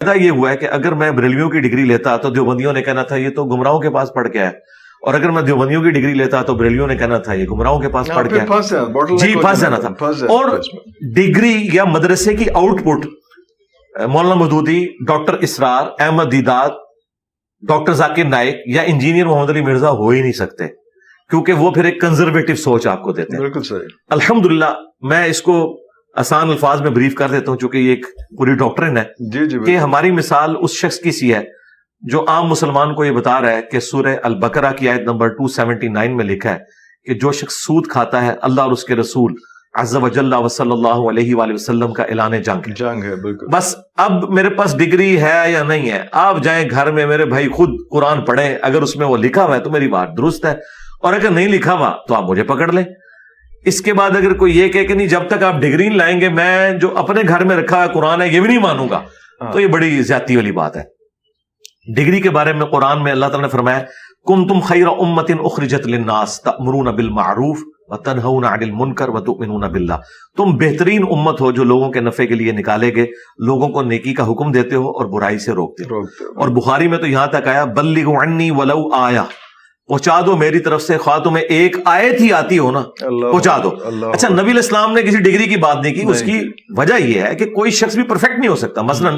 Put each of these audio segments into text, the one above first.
یہ ہوا ہے کہ اگر میں بریلویوں کی ڈگری لیتا تو دیوبندیوں نے کہنا تھا یہ تو گمراہوں کے پاس پڑھ کے ہے، اور اگر میں دیوبندیوں کی ڈگری لیتا تو بریلویوں نے کہنا تھا یہ گمراہوں کے پاس پڑھ کے ہے. جی پھنس جانا تھا. اور ڈگری یا مدرسے کی out put Maulana Maududi, doctor اسرار، احمد دیدات، ڈاکٹر ذاکر نائک یا انجینئر محمد علی مرزا ہو ہی نہیں سکتے، کیونکہ وہ پھر ایک کنزرویٹو سوچ آپ کو دیتے ہیں. بالکل صحیح. الحمدللہ میں اس کو آسان الفاظ میں بریف کر دیتا ہوں چونکہ یہ ایک پوری ڈاکٹرن ہے. جی جی. کہ ہماری مثال اس شخص کی سی ہے جو عام مسلمان کو یہ بتا رہا ہے کہ سورہ البقرہ کی آیت نمبر 279 میں لکھا ہے کہ جو شخص سود کھاتا ہے اللہ اور اس کے رسول عز و جل و صلی اللہ علیہ وآلہ وسلم کا اعلان جنگ ہے. بالکل. بس اب میرے پاس ڈگری ہے یا نہیں ہے، آپ جائیں گھر میں میرے بھائی خود قرآن پڑھیں، اگر اس میں وہ لکھا ہوا ہے تو میری بات درست ہے، اور اگر نہیں لکھا ہوا تو آپ مجھے پکڑ لیں. اس کے بعد اگر کوئی یہ کہے کہ نہیں جب تک آپ ڈگری نہیں لائیں گے میں جو اپنے گھر میں رکھا ہے قرآن ہے یہ بھی نہیں مانوں گا، تو یہ بڑی زیادتی والی بات ہے. ڈگری کے بارے میں قرآن میں اللہ تعالیٰ نے فرمایا کنتم خیر امۃ اخرجت للناس تأمرون بالمعروف وتنہون عن المنکر وتؤمنون باللہ. تم بہترین امت ہو جو لوگوں کے نفع کے لیے نکالے گئے، لوگوں کو نیکی کا حکم دیتے ہو اور برائی سے روکتے ہو. اور بخاری میں تو یہاں تک آیا بلغوا عنی ولو آیہ، پہنچا دو میری طرف سے، خواہ تمہیں ایک آیت ہی آتی ہو نا پہنچا دو. اچھا نبی الاسلام نے کسی ڈگری کی بات نہیں کی، اس کی وجہ یہ ہے کہ کوئی شخص بھی پرفیکٹ نہیں ہو سکتا. مثلا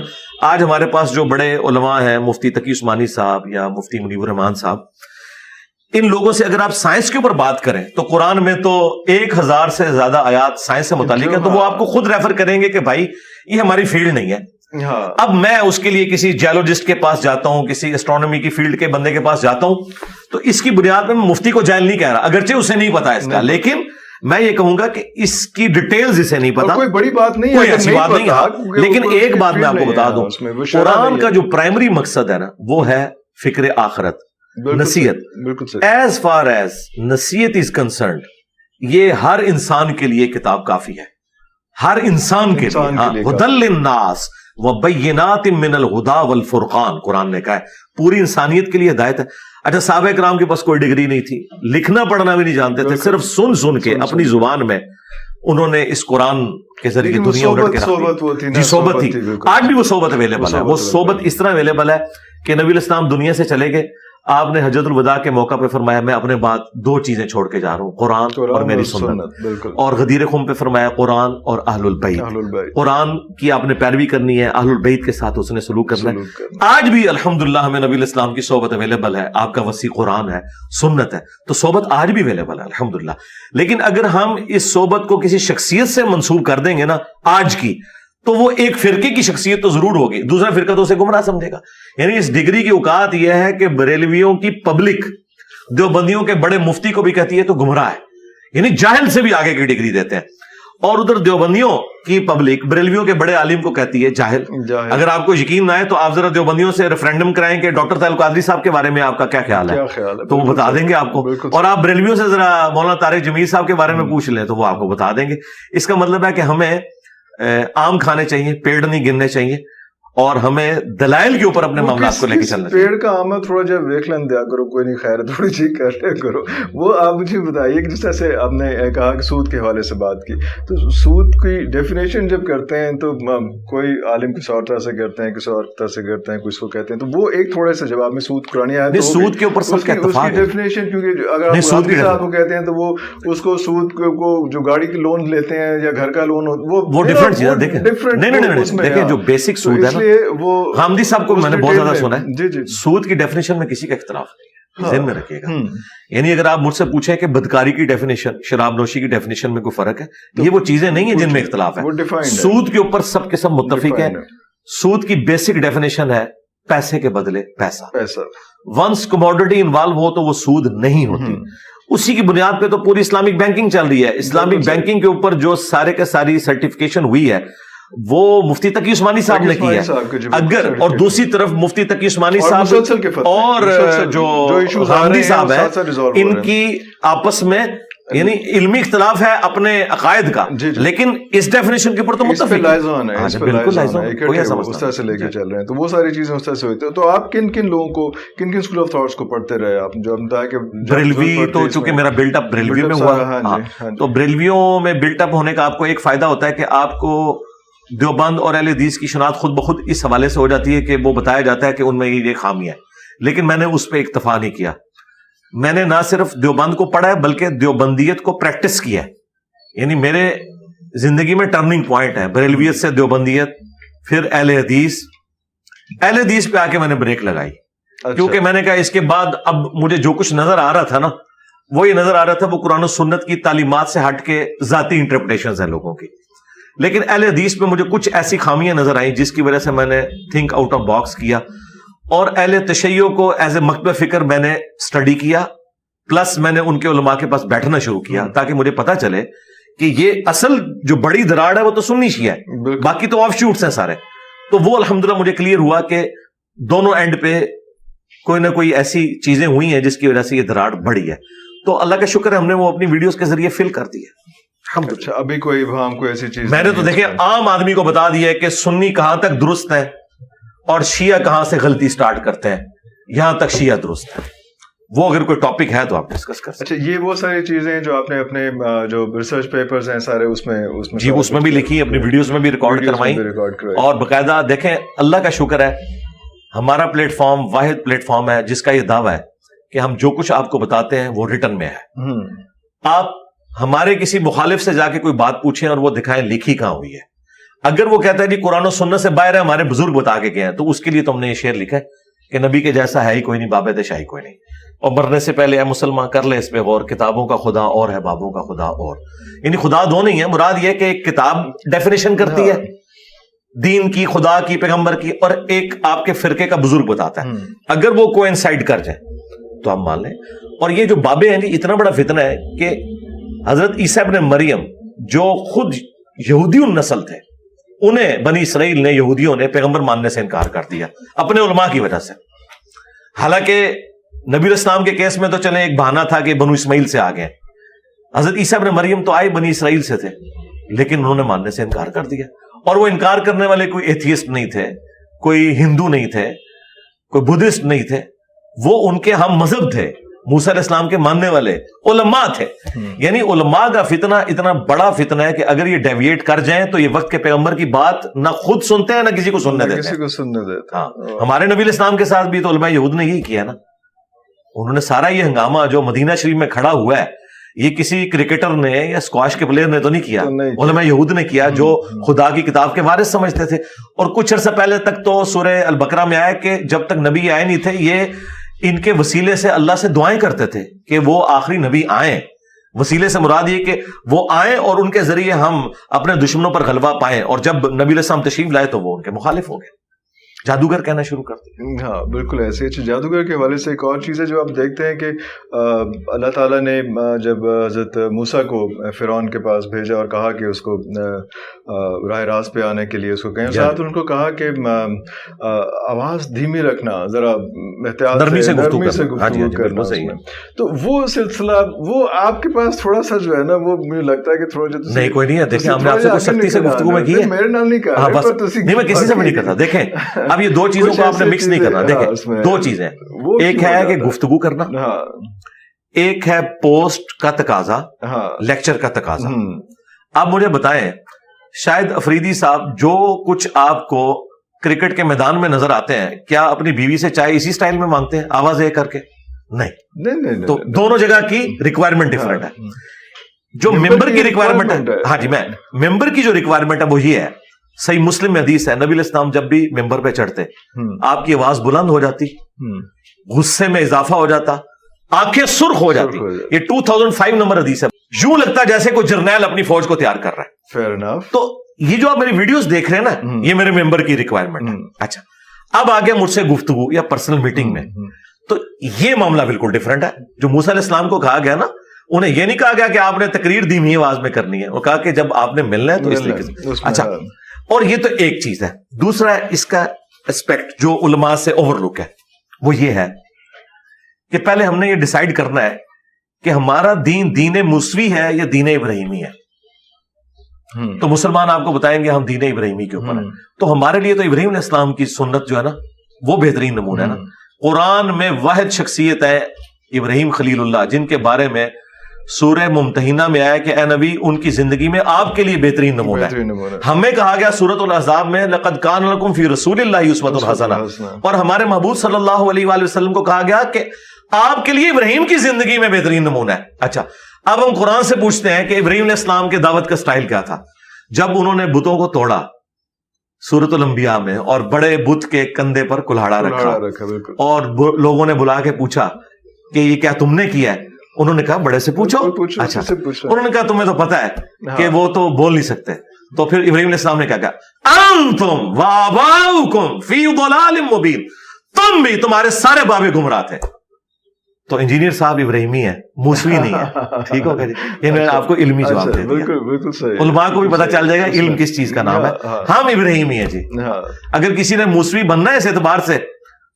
آج ہمارے پاس جو بڑے علماء ہیں، مفتی تقی عثمانی صاحب یا مفتی منیب الرحمان صاحب، ان لوگوں سے اگر آپ سائنس کے اوپر بات کریں تو قرآن میں تو 1000 سے زیادہ آیات سائنس سے متعلق ہیں، تو وہ آپ کو خود ریفر کریں گے کہ بھائی یہ ہماری فیلڈ نہیں ہے. اب میں اس کے لیے کسی جیولوجسٹ کے پاس جاتا ہوں، کسی ایسٹرونومی کی فیلڈ کے بندے کے پاس جاتا ہوں، تو اس کی بنیاد میں مفتی کو جاہل نہیں کہہ رہا، اگرچہ اسے نہیں پتا اس کا، لیکن میں یہ کہوں گا کہ اس کی ڈیٹیلز اسے نہیں پتا، کوئی بڑی بات نہیں ہے، کوئی ایسی بات نہیں ہے. لیکن ایک بات میں آپ کو بتا دوں، قرآن کا جو پرائمری مقصد ہے نا وہ ہے فکر آخرت، نصیحت. ایز فار ایز نصیحت از کنسرنڈ یہ ہر انسان کے لیے کتاب کافی ہے، ہر انسان کے لیے. ہدی للناس وبینات من الہدی والفرقان قرآن نے کہا ہے، پوری انسانیت کے لیے ہدایت ہے. اچھا صحابہ کرام کے پاس کوئی ڈگری نہیں تھی، لکھنا پڑھنا بھی نہیں جانتے تھے، صرف سن کے اپنی زبان میں انہوں نے اس قرآن کے ذریعے دنیا اڑ کے رکھی. جی صحبت تھی، آج بھی وہ صحبت اویلیبل ہے. وہ صحبت اس طرح اویلیبل ہے کہ نبی الاسلام دنیا سے چلے گئے، آپ نے حجۃ الوداع کے موقع پہ فرمایا میں اپنے بعد 2 چیزیں چھوڑ کے جا رہا ہوں، قرآن اور میری سنت. اور غدیر خم پہ فرمایا قرآن اور اہل البیت. قرآن کی آپ نے پیروی کرنی ہے، اہل البیت کے ساتھ اس نے سلوک کرنا ہے. آج بھی الحمدللہ ہمیں نبی الاسلام کی صحبت اویلیبل ہے، آپ کا وسیع قرآن ہے، سنت ہے، تو صحبت آج بھی اویلیبل ہے الحمدللہ. لیکن اگر ہم اس صحبت کو کسی شخصیت سے منسوب کر دیں گے نا آج کی، تو وہ ایک فرقے کی شخصیت تو ضرور ہوگی، دوسرا فرقہ تو اسے گمراہ سمجھے گا. یعنی اس ڈگری کی اوقات یہ ہے کہ بریلویوں کی پبلک دیوبندیوں کے بڑے مفتی کو بھی کہتی ہے تو گمراہ ہے، یعنی جاہل سے بھی آگے کی ڈگری دیتے ہیں. اور ادھر دیوبندیوں کی پبلک بریلویوں کے بڑے عالم کو کہتی ہے جاہل. اگر آپ کو یقین نہ آئے تو آپ ذرا دیوبندیوں سے ریفرینڈم کرائیں کہ ڈاکٹر طاہر القادری صاحب کے بارے میں آپ کا کیا خیال ہے، تو وہ بتا دیں گے آپ کو. اور آپ بریلویوں سے ذرا مولانا طارق جمیل صاحب کے بارے میں پوچھ لیں تو وہ آپ کو بتا دیں گے. اس کا مطلب ہے کہ ہمیں آم کھانے چاہیے، پیڑ نہیں گننے چاہیے، اور ہمیں دلائل کے اوپر اپنے معاملات کو لے کے چلنا چاہیے. پیڑ کا آم تھوڑا جب دیکھ لیں دیا کرو، کوئی نہیں خیر تھوڑی سی کر لیا کرو. وہ آپ مجھے بتائیے کہ جس طرح سے آپ نے کہا کہ سود کے حوالے سے بات کی، تو سود کی ڈیفینیشن جب کرتے ہیں تو کوئی عالم کسی اور طرح سے کرتے ہیں، کسی اور طرح سے کرتے ہیں، کوئی اس کو کہتے ہیں، تو وہ ایک تھوڑے سے جواب میں سود قرآن آیا تو سود کے اوپر سب کا اتفاق ہے. ڈیفینیشن کیونکہ اگر آپ صاحب کو کہتے ہیں تو وہ اس کو سود کو جو گاڑی کی لون لیتے ہیں یا گھر کا لون، وہ ڈفرنٹ چیز ہے. دیکھیں دیکھیں جو بیسک سود ہے نا، وہ حامدی صاحب کو میں نے بہت زیادہ سنا ہے، سود کی ڈیفینیشن میں کسی کا اختلاف نہیں، ذہن میں رکھیے گا. یعنی اگر آپ مجھ سے پوچھیں کہ بدکاری کی ڈیفینیشن، شراب نوشی کی ڈیفینیشن میں کوئی فرق ہے، یہ وہ چیزیں نہیں ہیں جن میں اختلاف ہے. سود کے اوپر سب کے سب متفق ہیں. سود کی بیسک ڈیفینیشن ہے پیسے کے بدلے پیسہ. ونس کموڈٹی انوالو ہو تو وہ سود نہیں ہوتی. اسی کی بنیاد پہ تو پوری اسلامک بینکنگ چل رہی ہے. اسلامک بینکنگ کے اوپر جو سارے کے ساری سرٹیفکیشن ہوئی ہے وہ مفتی تقی عثمانی صاحب نے کی ہے. اگر اور دوسری طرف مفتی تقی عثمانی صاحب اور جو حامدی صاحب ہیں، ان کی آپس میں یعنی علمی اختلاف ہے اپنے عقائد کا، لیکن اس ڈیفینیشن کے اوپر تو متفق ہے. بالکل اس طرح سے لے کے چل رہے ہیں، تو وہ ساری چیزیں اس طرح سے ہوتی ہیں. تو آپ کن کن لوگوں کو، کن کن اسکول آف تھاٹس کو پڑھتے رہے آپ؟ جو ہم بتایا کہ بریلوی، تو چونکہ میرا بلٹ اپ بریلوی میں ہوا، تو بریلویوں میں بلٹ اپ ہونے کا آپ کو ایک فائدہ ہوتا ہے کہ آپ کو دیوبند اور اہل حدیث کی شناخت خود بخود اس حوالے سے ہو جاتی ہے کہ وہ بتایا جاتا ہے کہ ان میں یہ خامیاں ہے، لیکن میں نے اس پہ اکتفا نہیں کیا. میں نے نہ صرف دیوبند کو پڑھا ہے بلکہ دیوبندیت کو پریکٹس کیا ہے. یعنی میرے زندگی میں ٹرننگ پوائنٹ ہے بریلویت سے دیوبندیت، پھر اہل حدیث پہ آ کے میں نے بریک لگائی. کیونکہ میں نے کہا اس کے بعد اب مجھے جو کچھ نظر آ رہا تھا نا، وہ یہ نظر آ رہا تھا وہ قرآن و سنت کی تعلیمات سے ہٹ کے ذاتی انٹرپریٹیشنز ہیں لوگوں کی. لیکن اہل حدیث میں مجھے کچھ ایسی خامیاں نظر آئیں جس کی وجہ سے میں نے تھنک آؤٹ آف باکس کیا، اور اہل تشیع کو ایز اے مکتب فکر میں نے اسٹڈی کیا، پلس میں نے ان کے علماء کے پاس بیٹھنا شروع کیا تاکہ مجھے پتا چلے کہ یہ اصل جو بڑی دراڑ ہے وہ تو سنی شیعہ ہے، باقی تو آف شوٹس ہیں سارے. تو وہ الحمدللہ مجھے کلیئر ہوا کہ دونوں اینڈ پہ کوئی نہ کوئی ایسی چیزیں ہوئی ہیں جس کی وجہ سے یہ دراڑ بڑی ہے. تو اللہ کا شکر ہے ہم نے وہ اپنی ویڈیوز کے ذریعے فل کر دی ہے. اچھا، ابھی کوئی ابہام کوئی ایسی چیز میں نے تو دیکھیں عام آدمی کو بتا دیا ہے کہ سنی کہاں تک درست ہے اور شیعہ کہاں سے غلطی سٹارٹ کرتے ہیں، یہاں تک شیعہ درست ہے. وہ اگر کوئی ٹاپک ہے تو آپ ڈسکس کر سکتے ہیں. اچھا، یہ وہ ساری چیزیں جو آپ نے اپنے جو ریسرچ پیپرز ہیں سارے اس میں جی اس میں بھی لکھی، اپنی ویڈیوز میں بھی ریکارڈ کروائی، اور باقاعدہ دیکھیں اللہ کا شکر ہے ہمارا پلیٹ فارم واحد پلیٹ فارم ہے جس کا یہ دعویٰ ہے کہ ہم جو کچھ آپ کو بتاتے ہیں وہ ریٹن میں ہے. آپ ہمارے کسی مخالف سے جا کے کوئی بات پوچھیں اور وہ دکھائیں لکھی کہاں ہوئی ہے. اگر وہ کہتا ہے کہ قرآن و سنت سے باہر ہے، ہمارے بزرگ بتا کے گئے ہیں، تو اس کے لیے تو ہم نے یہ شعر لکھا ہے کہ نبی کے جیسا ہے ہی کوئی نہیں، بابے دے شاہی کوئی نہیں، اور مرنے سے پہلے اے مسلمان کر لے اس پہ غور، کتابوں کا خدا اور ہے بابوں کا خدا اور. یعنی خدا دو نہیں ہے، مراد یہ ہے کہ ایک کتاب ڈیفینیشن کرتی ہے دین کی، خدا کی، پیغمبر کی، اور ایک آپ کے فرقے کا بزرگ بتاتا ہے. اگر وہ کوئنسائڈ کر جائیں تو ہم مان لیں. اور یہ جو بابے ہیں جی اتنا بڑا فتنہ ہے کہ حضرت عیسیٰ ابن مریم جو خود یہودی النسل تھے، انہیں بنی اسرائیل نے، یہودیوں نے پیغمبر ماننے سے انکار کر دیا اپنے علماء کی وجہ سے. حالانکہ نبی الاسلام کے کیس میں تو چلے ایک بہانہ تھا کہ بنو اسماعیل سے آ گئے، حضرت عیسیٰ ابن مریم تو آئے بنی اسرائیل سے تھے، لیکن انہوں نے ماننے سے انکار کر دیا. اور وہ انکار کرنے والے کوئی ایتھیسٹ نہیں تھے، کوئی ہندو نہیں تھے، کوئی بدھسٹ نہیں تھے، وہ ان کے ہم مذہب تھے، موسیٰ علیہ السلام کے ماننے والے علماء تھے. یعنی علماء کا فتنہ اتنا بڑا فتنہ ہے کہ اگر یہ ڈیویٹ کر جائیں تو یہ وقت کے پیغمبر کی بات نہ خود سنتے ہیں نہ کسی کو سننے دیتے ہیں. ہاں، ہمارے نبی علیہ السلام کے ساتھ بھی تو علماء یہود نے یہی کیا نا. انہوں نے سارا یہ ہنگامہ جو مدینہ شریف میں کھڑا ہوا ہے، یہ کسی کرکٹر نے یا اسکواش کے پلیئر نے تو نہیں کیا، علماء یہود نے کیا جو خدا کی کتاب کے وارث سمجھتے تھے. اور کچھ عرصہ پہلے تک تو سورہ البقرہ میں آیا کہ جب تک نبی آئے نہیں تھے یہ ان کے وسیلے سے اللہ سے دعائیں کرتے تھے کہ وہ آخری نبی آئیں. وسیلے سے مراد یہ کہ وہ آئیں اور ان کے ذریعے ہم اپنے دشمنوں پر غلبہ پائیں. اور جب نبی علیہ السلام تشریف لائے تو وہ ان کے مخالف ہو گئے، جادوگر کہنا شروع کر دیا. ہاں بالکل ایسے. اچھا، جادوگر کے حوالے سے ایک اور چیز ہے جو آپ دیکھتے ہیں کہ اللہ تعالیٰ نے جب حضرت موسیٰ کو فرعون کے پاس بھیجا اور کہا کہ اس کو راہ راست پہ آنے کے لیے اس کو کہیں، ساتھ ان کو کہا کہ آواز دھیمی رکھنا، ذرا احتیاط نرمی سے گفتگو کرنا. تو وہ سلسلہ وہ آپ کے پاس تھوڑا سا جو ہے نا وہ مجھے لگتا ہے کہ تھوڑا نہیں کوئی نہیں ہے. دیکھیں ہم نے آپ سے کوئی سختی سے گفتگو میں کی ہے، میرے نام نہیں کہا، نہیں میں کسی سے بھی نہیں کرتا. دیکھیں اب یہ دو چیزوں کو آپ نے مکس نہیں کرنا. دیکھیں دو چیزیں، ایک ہے کہ گفتگو کرنا، ایک ہے پوسٹ کا تقاضا، لیکچر کا تقاضا. آپ مجھے بتائیں شاید افریدی صاحب جو کچھ آپ کو کرکٹ کے میدان میں نظر آتے ہیں، کیا اپنی بیوی سے چائے اسی سٹائل میں مانگتے ہیں آواز ایک کر کے؟ نہیں. تو دونوں جگہ کی ریکوائرمنٹ ڈفرنٹ ہے. جو ممبر کی ریکوائرمنٹ ہے، ہاں جی، میں ممبر کی جو ریکوائرمنٹ ہے وہ یہ ہے، صحیح مسلم میں حدیث ہے، نبی علیہ السلام جب بھی ممبر پہ چڑھتے آپ کی آواز بلند ہو جاتی، غصے میں اضافہ ہو جاتا، آنکھیں سرخ ہو جاتی. یہ 2005 نمبر حدیث ہے. یوں لگتا جیسے کوئی جرنیل اپنی فوج کو تیار کر رہا ہے. Fair enough. تو یہ جو آپ میری ویڈیوز دیکھ رہے ہیں نا، یہ میرے ممبر کی ریکوائرمنٹ ہے. اچھا، اب آگے مجھ سے گفتگو یا پرسنل میٹنگ میں تو یہ معاملہ بالکل ڈفرنٹ ہے. جو موسیٰ علیہ السلام کو کہا گیا نا، انہیں یہ نہیں کہا گیا کہ آپ نے تقریر دھیمی آواز میں کرنی ہے، وہ کہا کہ جب آپ نے ملنا ہے تو اس طریقے سے. اچھا، اور یہ تو ایک چیز ہے. دوسرا اس کا اسپیکٹ جو علماء سے اوور لک ہے وہ یہ ہے کہ پہلے ہم نے یہ ڈیسائیڈ کرنا ہے کہ ہمارا دین دین موسوی ہے یا دین ابراہیمی ہے. تو مسلمان آپ کو بتائیں گے ہم دین ابراہیمی کے اوپر ہیں. تو ہمارے لیے تو ابراہیم علیہ السلام کی سنت جو ہے نا وہ بہترین نمونہ ہے نا. قرآن میں واحد شخصیت ہے ابراہیم خلیل اللہ، جن کے بارے میں سورہ ممتحنہ میں آیا کہ اے نبی ان کی زندگی میں آپ کے لیے بہترین نمونہ ہے. ہمیں کہا گیا سورۃ الاحزاب میں لقد کان لکم فی رسول اللہ اسوۃ حسنہ, اور ہمارے محبوب صلی اللہ علیہ وآلہ وسلم کو کہا گیا کہ آپ کے لیے ابراہیم کی زندگی میں بہترین نمونہ ہے. اچھا, اب ہم قرآن سے پوچھتے ہیں کہ ابراہیم علیہ السلام کے دعوت کا سٹائل کیا تھا جب انہوں نے بتوں کو توڑا سورۃ الانبیاء میں, اور بڑے بت کے کندھے پر کلہاڑا رکھا اور لوگوں نے بلا کے پوچھا کہ یہ کیا تم نے کیا ہے؟ انہوں نے کہا بڑے سے پوچھو. اچھا, انہوں نے کہا تمہیں تو پتا ہے کہ وہ تو بول نہیں سکتے. تو پھر ابراہیم علیہ السلام نے کہا انتم وآباؤکم فی ضلال مبین, تم بھی تمہارے سارے بابے گمراہ تھے. تو انجینئر صاحب ابراہیمی ہے, موسوی نہیں ہے. ٹھیک ہوگا جی, یہ میں نے آپ کو علمی جواب دے دیا. علماء کو بھی پتا چل جائے گا علم کس چیز کا نام ہے. ہم ابراہیمی ہیں جی. اگر کسی نے موسوی بننا ہے اس اعتبار سے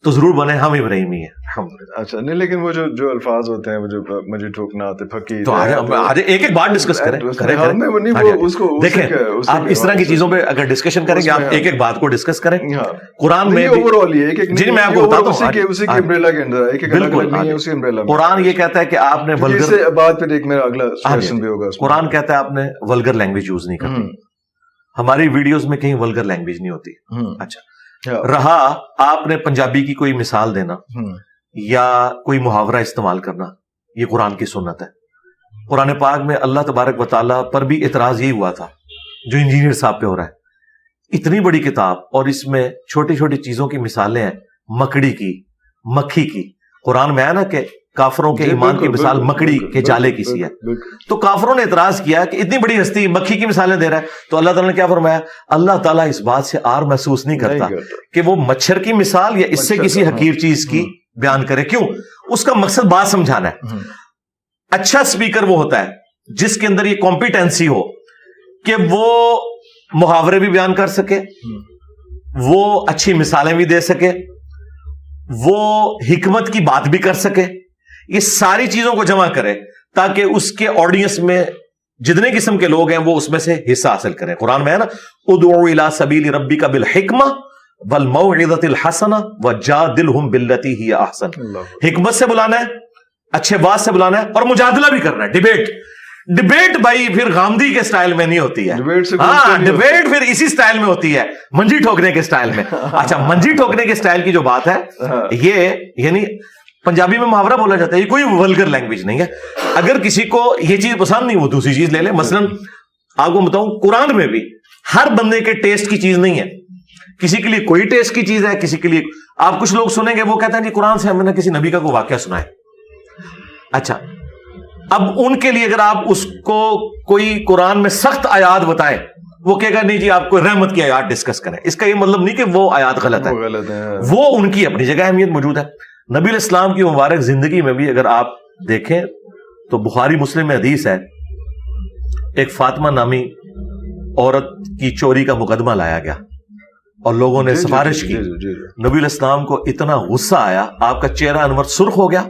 تو ضرور بنے, ہم ابراہیمی ہیں. اچھا نہیں, لیکن وہ جو الفاظ ہوتے ہیں وہ جو مجھے ٹھوکنا ہوتے فقیر, تو آج ایک ایک بات ڈسکس کریں. دیکھیں آپ اس طرح کی چیزوں پہ اگر ڈسکشن کریں گے, آپ ایک ایک بات کو ڈسکس کریں. قرآن میں جی میں آپ کو بتاتا ہوں, بالکل قرآن یہ کہتا ہے کہ آپ نے ولگر بات پہ ایک میرا اگلا کوسچن بھی ہوگا. قرآن کہتا ہے آپ نے ولگر لینگویج یوز نہیں کرنی. ہماری ویڈیوز میں کہیں ولگر لینگویج نہیں ہوتی. اچھا, رہا آپ نے پنجابی کی کوئی مثال دینا یا کوئی محاورہ استعمال کرنا, یہ قرآن کی سنت ہے. قرآن پاک میں اللہ تبارک و تعالیٰ پر بھی اعتراض یہی ہوا تھا جو انجینئر صاحب پہ ہو رہا ہے. اتنی بڑی کتاب اور اس میں چھوٹی چھوٹی چیزوں کی مثالیں ہیں, مکڑی کی, مکھی کی. قرآن میں ہے نا کہ کافروں کے ایمان کی مثال مکڑی کے جالے کی سی ہے. تو کافروں نے اعتراض کیا کہ اتنی بڑی ہستی مکھی کی مثالیں دے رہا ہے. تو اللہ تعالیٰ نے کیا فرمایا, اللہ تعالیٰ اس بات سے آر محسوس نہیں کرتا کہ وہ مچھر کی مثال یا اس سے کسی حقیر چیز کی بیان کرے. کیوں؟ اس کا مقصد بات سمجھانا ہے. اچھا اسپیکر وہ ہوتا ہے جس کے اندر یہ کمپیٹنسی ہو کہ وہ محاورے بھی بیان کر سکے, وہ اچھی مثالیں بھی دے سکے, وہ حکمت کی بات بھی کر سکے. یہ ساری چیزوں کو جمع کرے تاکہ اس کے آڈینس میں جتنے قسم کے لوگ ہیں وہ اس میں سے حصہ حاصل کریں. قرآن میں ہے نا ادعو الی سبیل ربک بالحکمہ والموعظۃ الحسنہ وجادلہم باللتی ہی احسن. حکمت سے بلانا ہے, اچھے بات سے بلانا ہے, اور مجادلہ بھی کرنا ہے. ڈبیٹ بھائی پھر غامدی کے سٹائل میں نہیں ہوتی ہے. ہاں, ڈبیٹ پھر اسی سٹائل میں ہوتی ہے, منجی ٹھوکنے کے سٹائل میں. اچھا, منجی ٹھوکنے کے سٹائل کی جو بات ہے یہ یعنی پنجابی میں محاورہ بولا جاتا ہے, یہ کوئی ولگر لینگویج نہیں ہے. اگر کسی کو یہ چیز پسند نہیں وہ دوسری چیز لے لے. مثلا آپ کو بتاؤں, قرآن میں بھی ہر بندے کے ٹیسٹ کی چیز نہیں ہے. کسی کے لیے کوئی ٹیسٹ کی چیز ہے, کسی کے لیے. آپ کچھ لوگ سنیں گے وہ کہتے ہیں جی قرآن سے ہم نے کسی نبی کا کوئی واقعہ سنا ہے. اچھا, اب ان کے لیے اگر آپ اس کو کوئی قرآن میں سخت آیات بتائیں, وہ کہے گا نہیں جی آپ کو رحمت کی آیات ڈسکس کریں. اس کا یہ مطلب نہیں کہ وہ آیات غلط ہے, وہ ان کی اپنی جگہ اہمیت موجود ہے. نبی علیہ السلام کی مبارک زندگی میں بھی اگر آپ دیکھیں تو بخاری مسلم میں حدیث ہے, ایک فاطمہ نامی عورت کی چوری کا مقدمہ لایا گیا اور لوگوں نے سفارش کی. نبی علیہ السلام کو اتنا غصہ آیا, آپ کا چہرہ انور سرخ ہو گیا.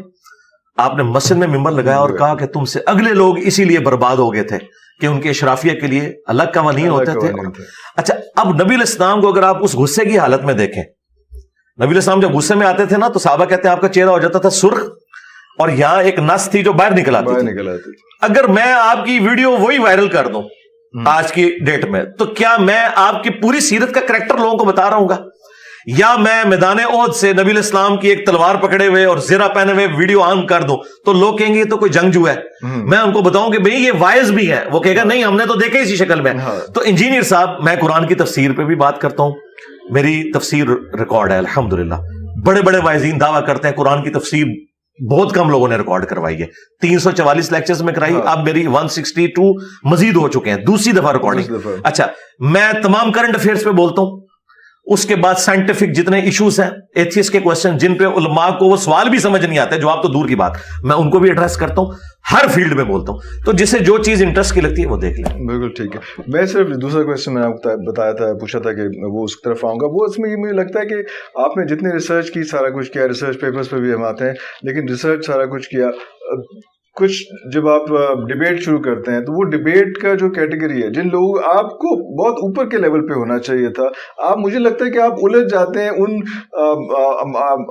آپ نے مسجد میں ممبر لگایا اور کہا کہ تم سے اگلے لوگ اسی لیے برباد ہو گئے تھے کہ ان کے اشرافیہ کے لیے الگ قوانین ہوتے تھے. اچھا, اب نبی علیہ السلام کو اگر آپ اس غصے کی حالت میں دیکھیں, نبی علیہ السلام جب غصے میں آتے تھے نا تو صحابہ کہتے ہیں آپ کا چہرہ ہو جاتا تھا سرخ اور یہاں ایک نس تھی جو باہر نکل آتی تھی. اگر میں آپ کی ویڈیو وہی وائرل کر دوں آج کی ڈیٹ میں, تو کیا میں آپ کی پوری سیرت کا کریکٹر لوگوں کو بتا رہا ہوں گا؟ یا میں میدان احد سے نبی علیہ السلام کی ایک تلوار پکڑے ہوئے اور زرہ پہنے ہوئے ویڈیو آن کر دوں تو لوگ کہیں گے یہ تو کوئی جنگجو ہے. میں ان کو بتاؤں کہ بھئی یہ وائز بھی ہے, وہ کہے گا نہیں ہم نے تو دیکھے اسی شکل میں. تو انجینئر صاحب, میں قرآن کی تفسیر پہ بھی بات کرتا ہوں, میری تفسیر ریکارڈ ہے الحمدللہ. بڑے بڑے وائزین دعویٰ کرتے ہیں قرآن کی تفسیر بہت کم لوگوں نے ریکارڈ کروائی ہے. 344 لیکچرز میں کرائی, اب میری 162 مزید ہو چکے ہیں, دوسری دفعہ ریکارڈنگ. اچھا, میں تمام کرنٹ افیئرز پہ بولتا ہوں, اس کے بعد سائنٹیفک جتنے ایشوز ہیں, ایتھیس کے کوسچن جن پہ علماء کو وہ سوال بھی سمجھ نہیں آتے, جواب تو دور کی بات, میں ان کو بھی ایڈریس کرتا ہوں, ہر فیلڈ میں بولتا ہوں. تو جسے جو چیز انٹرسٹ کی لگتی ہے وہ دیکھ لیں. بالکل ٹھیک ہے. میں صرف دوسرا کوسچن میں آپ کو بتایا تھا, پوچھا تھا کہ وہ اس طرف آؤں گا. وہ اس میں یہ مجھے لگتا ہے کہ آپ نے جتنے ریسرچ کی, سارا کچھ کیا, ریسرچ پیپرز پہ بھی ہم آتے ہیں, لیکن ریسرچ سارا کچھ کیا, کچھ جب آپ ڈبیٹ شروع کرتے ہیں تو وہ ڈبیٹ کا جو کیٹیگری ہے جن لوگ آپ کو بہت اوپر کے لیول پہ ہونا چاہیے تھا, آپ مجھے لگتا ہے کہ آپ الجھ جاتے ہیں ان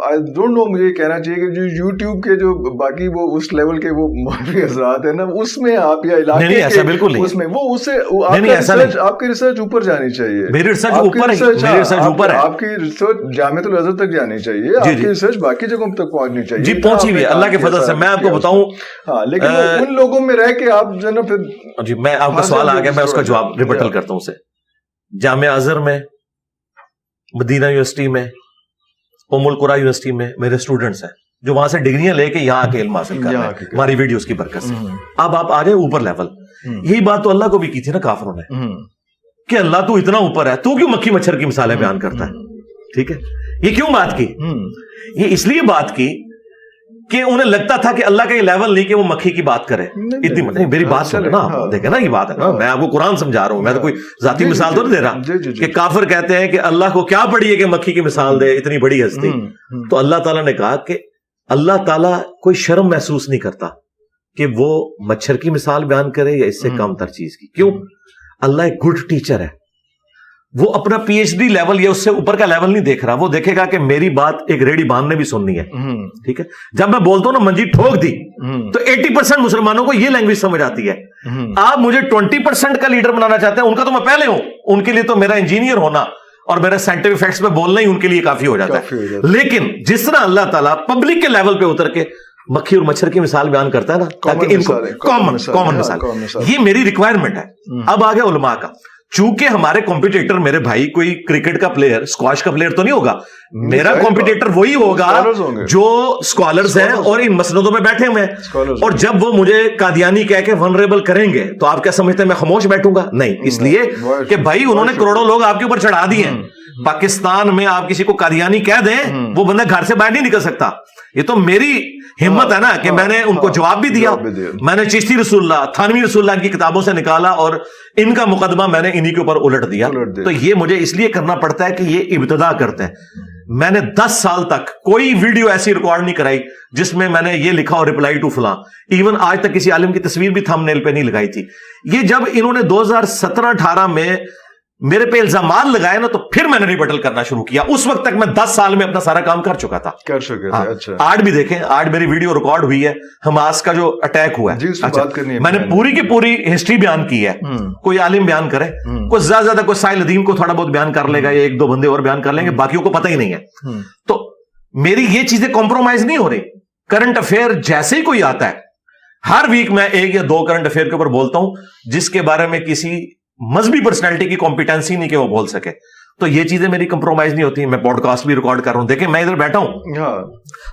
آئی ڈونٹ نو, مجھے کہنا چاہیے کہ جو یوٹیوب کے جو باقی وہ اس لیول کے وہ مولوی حضرات ہیں نا, اس میں آپ یا علاقے اس میں وہ اس سے آپ کی ریسرچ اوپر جانی چاہیے. میری ریسرچ اوپر ہے, آپ کی ریسرچ جامعۃ الازہر تک جانی چاہیے, آپ کی ریسرچ باقی جگہوں تک پہنچنی چاہیے. جی پہنچی ہوئی ہے اللہ کے فضل سے. میں آپ کو بتاؤں لیکن ان لوگوں میں رہ کے آپ جو ہے نا پھر جی میں آپ کا سوال آ گیا, میں اس کا جواب ریبٹل کرتا ہوں. اسے جامعہ ازہر میں, مدینہ یونیورسٹی میں, ام القریٰ یونیورسٹی میں میرے اسٹوڈنٹس ہیں جو وہاں سے ڈگریاں لے کے یہاں کے علم حاصل کر رہے ہیں ہماری ویڈیوز کی برکت سے. اب آپ آ گئے اوپر لیول. یہی بات تو اللہ کو بھی کی تھی نا کافروں نے کہ اللہ تو اتنا اوپر ہے, تو کیوں مکھی مچھر کی مثالیں بیان کرتا ہے. ٹھیک ہے, یہ کیوں بات کی؟ یہ اس لیے بات کی کہ انہیں لگتا تھا کہ اللہ کا یہ لیول نہیں کہ وہ مکھی کی بات کرے. اتنی میری بات سنیں نا, دیکھیں نا یہ بات ہے نا, میں آپ کو قرآن سمجھا رہا ہوں, میں تو کوئی ذاتی مثال تو نہیں دے رہا کہ کافر کہتے ہیں کہ اللہ کو کیا پڑی ہے کہ مکھی کی مثال دے, اتنی بڑی ہستی. تو اللہ تعالیٰ نے کہا کہ اللہ تعالیٰ کوئی شرم محسوس نہیں کرتا کہ وہ مچھر کی مثال بیان کرے یا اس سے کم تر چیز کی. کیوں؟ اللہ ایک گڈ ٹیچر ہے, وہ اپنا پی ایچ ڈی لیول یا اس سے اوپر کا لیول نہیں دیکھ رہا, وہ دیکھے گا کہ میری بات ایک ریڈی بان نے بھی سننی ہے. ٹھیک ہے, جب میں بولتا ہوں نا منجی ٹھوک دی, تو 80% مسلمانوں کو یہ لینگویج سمجھ آتی ہے. آپ مجھے 20% کا لیڈر بنانا چاہتے ہیں, ان کا تو میں پہلے ہوں, ان کے لیے تو میرا انجینئر ہونا اور میرا سائنٹیفک فیکٹس پہ بولنا ہی ان کے لیے کافی ہو جاتا ہے. لیکن جس طرح اللہ تعالیٰ پبلک کے لیول پہ اتر کے مکھی اور مچھر کی مثال بیان کرتا ہے نا, تاکہ ان کو کامن مثال, یہ میری ریکوائرمنٹ ہے. اب آگے علماء کا, چونکہ ہمارے کمپیٹیٹر میرے بھائی کوئی کرکٹ کا پلیئر, اسکواش کا پلیئر تو نہیں ہوگا, میرا کمپیٹیٹر وہی ہوگا جو اسکالرز ہیں اور ان مسندوں میں بیٹھے ہوئے ہیں. اور جب وہ مجھے قادیانی کہہ کے ونریبل کریں گے تو آپ کیا سمجھتے ہیں میں خاموش بیٹھوں گا؟ نہیں, اس لیے کہ بھائی انہوں نے کروڑوں لوگ آپ کے اوپر چڑھا دیے ہیں. پاکستان میں آپ کسی کو قادیانی کہہ دیں, وہ بندہ گھر سے باہر نہیں نکل سکتا. یہ تو میری ہمت ہے نا کہ میں نے ان کو جواب بھی دیا. میں نے چشتی رسول اللہ, تھانوی رسول اللہ کی کتابوں سے نکالا اور ان کا مقدمہ میں نے انہی کے اوپر الٹ دیا. تو یہ مجھے اس لیے کرنا پڑتا ہے کہ یہ ابتدا کرتے ہیں. میں نے 10 سال تک کوئی ویڈیو ایسی ریکارڈ نہیں کرائی جس میں میں نے یہ لکھا اور ریپلائی ٹو فلاں. ایون آج تک کسی عالم کی تصویر بھی تھم نیل پہ نہیں لگائی تھی. یہ جب انہوں نے 2017-18 میں میرے پہ الزامات لگائے نا, تو پھر میں نے ریبٹل کرنا شروع کیا. اس وقت تک میں 10 سال میں اپنا سارا کام کر چکا تھا. اچھا, آج بھی دیکھیں, آج میری ویڈیو ریکارڈ ہوئی ہے حماس کا جو اٹیک ہوا ہے. اچھا, میں نے پوری کی پوری ہسٹری بیان کی ہے. کوئی عالم بیان کرے, کوئی زیادہ کوئی سائل ادیم کو تھوڑا بہت بیان کر لے گا, یا 1-2 بندے اور بیان کر لیں گے, باقیوں کو پتہ ہی نہیں ہے. تو میری یہ چیزیں کمپرومائز نہیں ہو رہی. کرنٹ افیئر جیسے ہی کوئی آتا ہے, ہر ویک میں 1 یا 2 کرنٹ افیئر کے اوپر بولتا ہوں جس کے بارے میں کسی مذہبی پرسنالٹی کی کمپیٹنسی نہیں کہ وہ بول سکے. تو یہ چیزیں میری کمپرومائز نہیں ہوتی. میں پوڈ کاسٹ بھی ریکارڈ کر رہا ہوں, دیکھیں میں ادھر بیٹھا ہوں,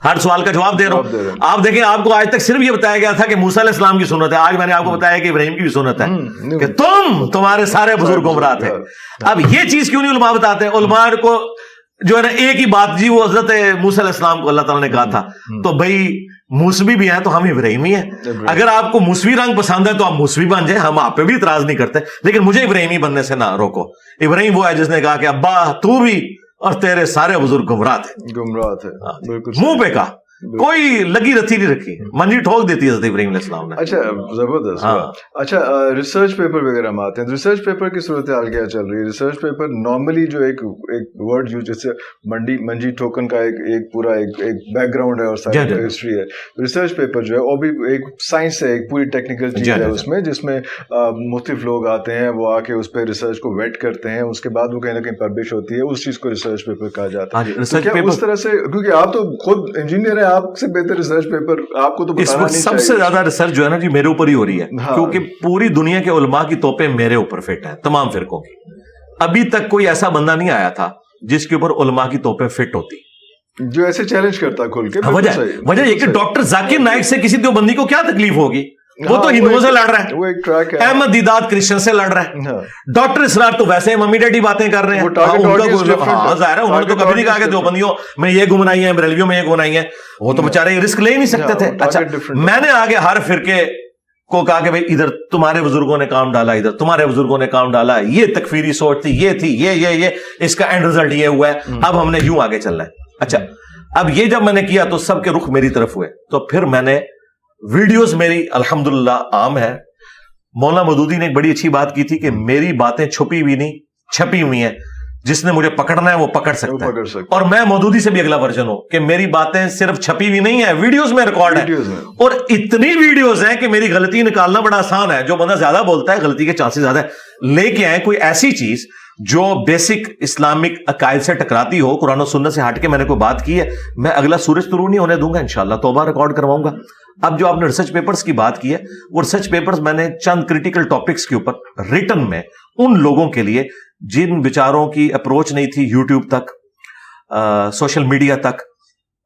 ہر سوال کا جواب دے رہا ہوں. آپ دیکھیں, آپ کو آج تک صرف یہ بتایا گیا تھا کہ موسیٰ علیہ السلام کی سنت ہے, آج میں نے آپ کو بتایا کہ ابراہیم کی بھی سنت ہے, کہ تمہارے سارے بزرگ گمراہ تھے. اب یہ چیز کیوں نہیں علماء بتاتے؟ علماء کو جو ہے نا ایک ہی بات, جی وہ حضرت موسیٰ علیہ السلام کو اللہ تعالیٰ نے کہا تھا, تو بھائی موسوی بھی ہیں تو ہم ابراہیمی ہیں. اگر آپ کو موسوی رنگ پسند ہے تو آپ موسوی بن جائیں, ہم آپ پہ بھی اعتراض نہیں کرتے, لیکن مجھے ابراہیمی بننے سے نہ روکو. ابراہیم وہ ہے جس نے کہا کہ ابا تو بھی اور تیرے سارے بزرگ گمراہ تھے. منہ پہ کہا, کوئی لگی رتھی نہیں رکھی, منجی ٹھوک دیتی حضرت ابراہیم علیہ السلام نے. اچھا, زبردست. اچھا, ریسرچ پیپر وغیرہ میں آتے ہیں. ریسرچ پیپر کی صورتحال کیا چل رہی ہے؟ ریسرچ پیپر نارملی جو ایک ورڈ یوز, جیسے منجی ٹوکن کا ایک پورا ایک بیک گراؤنڈ ہے اور ہسٹری ہے. ریسرچ پیپر جو ہے وہ بھی ایک سائنس ہے, ایک پوری ٹیکنیکل چیز ہے اس میں, جس میں مختلف لوگ آتے ہیں, وہ آ کے اس پہ ریسرچ کو ویٹ کرتے ہیں, اس کے بعد وہ کہیں نہ کہیں پبلش ہوتی ہے. اس چیز کو ریسرچ پیپر کہا جاتا ہے. اس طرح سے, کیونکہ آپ تو خود انجینئر ہیں, آپ سے بہتر ریسرچ پیپر آپ کو تو اس وقت سب سے زیادہ ریسرچ جو ہے نا جی میرے اوپر ہی ہو رہی ہے, کیونکہ پوری دنیا کے علماء کی توپیں میرے اوپر فٹ ہیں, تمام فرقوں کی. ابھی تک کوئی ایسا بندہ نہیں آیا تھا جس کے اوپر علماء کی توپیں فٹ ہوتی, جو ایسے چیلنج کرتا کھل کے. وجہ یہ کہ ڈاکٹر ذاکر نائک سے کسی دیوبندی کو کیا تکلیف ہوگی؟ وہ تو ہندوؤں سے لڑ رہا ہے, احمد دیدات کرسچن سے لڑ رہا ہے, ڈاکٹر اسرار تو ویسے ممی ڈیڈی باتیں کر رہے ہیں. ظاہر ہے انہوں نے تو کبھی نہیں کہا کہ دیوبندیوں میں یہ گمراہی ہے, بریلویوں میں یہ گمراہی ہے, وہ تو بےچارے رسک لے ہی نہیں سکتے تھے. اچھا, میں نے آگے ہر فرقے کو کہا کہ بھائی ادھر تمہارے بزرگوں نے کام ڈالا, ادھر تمہارے بزرگوں نے کام ڈالا, یہ تکفیری سوچ تھی, یہ تھی, یہ اس کا اینڈ ریزلٹ یہ ہوا ہے, اب ہم نے یوں آگے چلنا ہے. اچھا, اب یہ جب میں نے کیا تو سب کے رخ میری طرف ہوئے, تو پھر میں نے ویڈیوز میری الحمدللہ عام ہے. مولانا مودودی نے ایک بڑی اچھی بات کی تھی کہ میری باتیں چھپی ہوئی نہیں چھپی ہوئی ہیں, جس نے مجھے پکڑنا ہے وہ پکڑ سکتا ہے. اور میں مودودی سے بھی اگلا ورژن ہوں کہ میری باتیں صرف چھپی ہوئی نہیں ہیں, ویڈیوز میں ریکارڈ ہے. اور اتنی ویڈیوز ہیں کہ میری غلطی نکالنا بڑا آسان ہے. جو بندہ زیادہ بولتا ہے غلطی کے چانسز زیادہ ہے. لے کے آئیں کوئی ایسی چیز جو بیسک اسلامک عقائد سے ٹکراتی ہو, قرآن و سنت سے ہٹ کے میں نے کوئی بات کی ہے, میں اگلا سورج طلوع نہیں ہونے دوں گا, انشاءاللہ توبہ ریکارڈ کرواؤں گا. اب جو آپ نے ریسرچ پیپرز کی بات کی ہے, وہ ریسرچ پیپرز میں نے چند کریٹیکل ٹاپکس کے اوپر ریٹن میں ان لوگوں کے لیے جن بیچاروں کی اپروچ نہیں تھی یوٹیوب تک, سوشل میڈیا تک,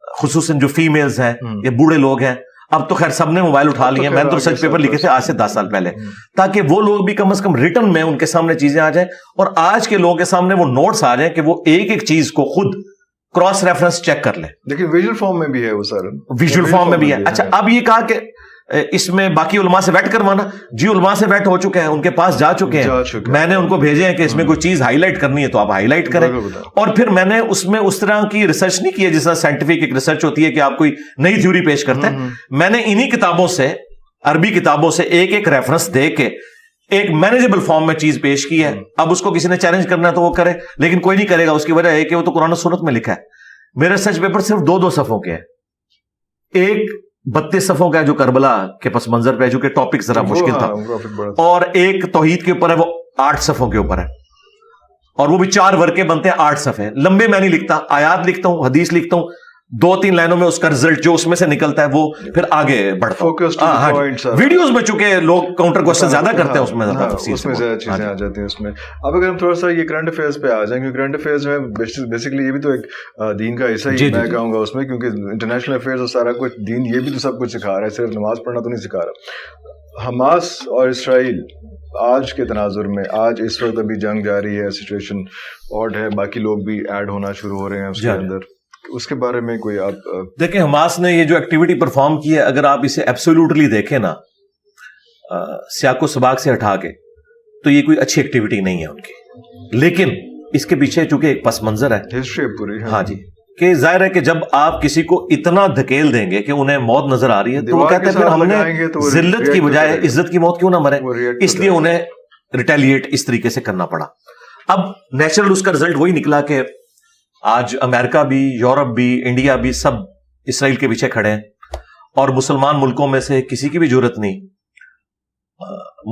خصوصاً جو فیمیلز ہیں یا بوڑھے لوگ ہیں. اب تو خیر سب نے موبائل اٹھا لیے, میں نے تو ریسرچ پیپر لکھے تھے آج سے 10 سال پہلے, تاکہ وہ لوگ بھی کم از کم ریٹن میں ان کے سامنے چیزیں آ جائیں, اور آج کے لوگوں کے سامنے وہ نوٹس آ جائیں کہ وہ ایک ایک چیز کو خود کراس ریفرنس چیک کر لیں. لیکن ویژول فارم میں بھی ہے وہ سارا, ویژول فارم میں بھی ہے. اچھا, اب یہ کہا کہ اس میں باقی علماء سے ویٹ کروانا, جی علماء سے ویٹ ہو چکے ہیں, ان کے پاس جا چکے ہیں, میں نے ان کو بھیجے ہیں کہ اس میں کوئی چیز ہائی لائٹ کرنی ہے تو آپ ہائی لائٹ کریں. اور پھر میں نے اس میں اس طرح کی ریسرچ نہیں کی ہے جس طرح سائنٹیفک ایک ریسرچ ہوتی ہے کہ آپ کوئی نئی تھیوری پیش کرتے ہیں. میں نے انہی کتابوں سے, عربی کتابوں سے ایک ایک ریفرنس دے کے ایک مینیجبل فارم میں چیز پیش کی ہے. اب اس کو کسی نے چیلنج کرنا ہے تو وہ کرے, لیکن کوئی نہیں کرے گا. اس کی وجہ ہے کہ وہ تو قرآن و سنت میں لکھا ہے. میرے ریسرچ پیپر صرف 2 صفحوں کے ہیں. ایک 32 صفحوں کا ہے جو کربلا کے پس منظر پہ, جو کہ ٹاپک ذرا مشکل تھا, اور ایک توحید کے اوپر ہے وہ 8 صفحوں کے اوپر ہے, اور وہ بھی 4 ورقے بنتے ہیں 8 صفحے. لمبے میں نہیں لکھتا, آیات لکھتا ہوں, حدیث لکھتا ہوں, 2-3 لائنوں میں اس کا رزلٹ جو اس میں سے نکلتا ہے وہ پھر آگے بڑھتا ہوں. ویڈیوز میں چونکہ لوگ کاؤنٹر کوسچن زیادہ کرتے ہیں, اس میں زیادہ تفصیل اس میں زیادہ چیزیں آ جاتی ہیں اس میں. اب اگر ہم تھوڑا سا یہ کرنٹ افیئرز پہ آ جائیں, کیونکہ کرنٹ افیئرز میں بیسکلی یہ بھی تو ایک دین کا حصہ ہی میں کہوں گا اس میں, کیونکہ انٹرنیشنل افیئرز اور سارا کچھ دین یہ بھی تو سب کچھ سکھا رہا ہے, صرف نماز پڑھنا تو نہیں سکھا رہا. حماس اور اسرائیل آج کے تناظر میں, آج اس وقت ابھی جنگ جاری ہے, سچویشن آڈ ہے, باقی لوگ بھی ایڈ ہونا شروع ہو رہے ہیں اس کے اندر, اس کے بارے میں کوئی آپ دیکھیں. حماس نے یہ جو ایکٹیویٹی پرفارم کی ہے, اگر آپ اسے ایبسولوٹلی دیکھیں نا سیاق و سباق سے ہٹا کے, تو یہ کوئی اچھی ایکٹیویٹی نہیں ہے ان کی. لیکن اس کے پیچھے چونکہ ایک پس منظر ہے, ہسٹری پوری, ہاں جی, کہ ظاہر ہے کہ جب آپ کسی کو اتنا دھکیل دیں گے کہ انہیں موت نظر آ رہی ہے, تو وہ کہتے ہیں پھر ہم نے ذلت کی بجائے عزت کی موت کیوں نہ مرے, اس لیے انہیں ریٹیلیٹ اس طریقے سے کرنا پڑا. اب نیچرل اس کا رزلٹ وہی نکلا کہ آج امریکہ بھی, یورپ بھی, انڈیا بھی سب اسرائیل کے پیچھے کھڑے ہیں, اور مسلمان ملکوں میں سے کسی کی بھی جرت نہیں,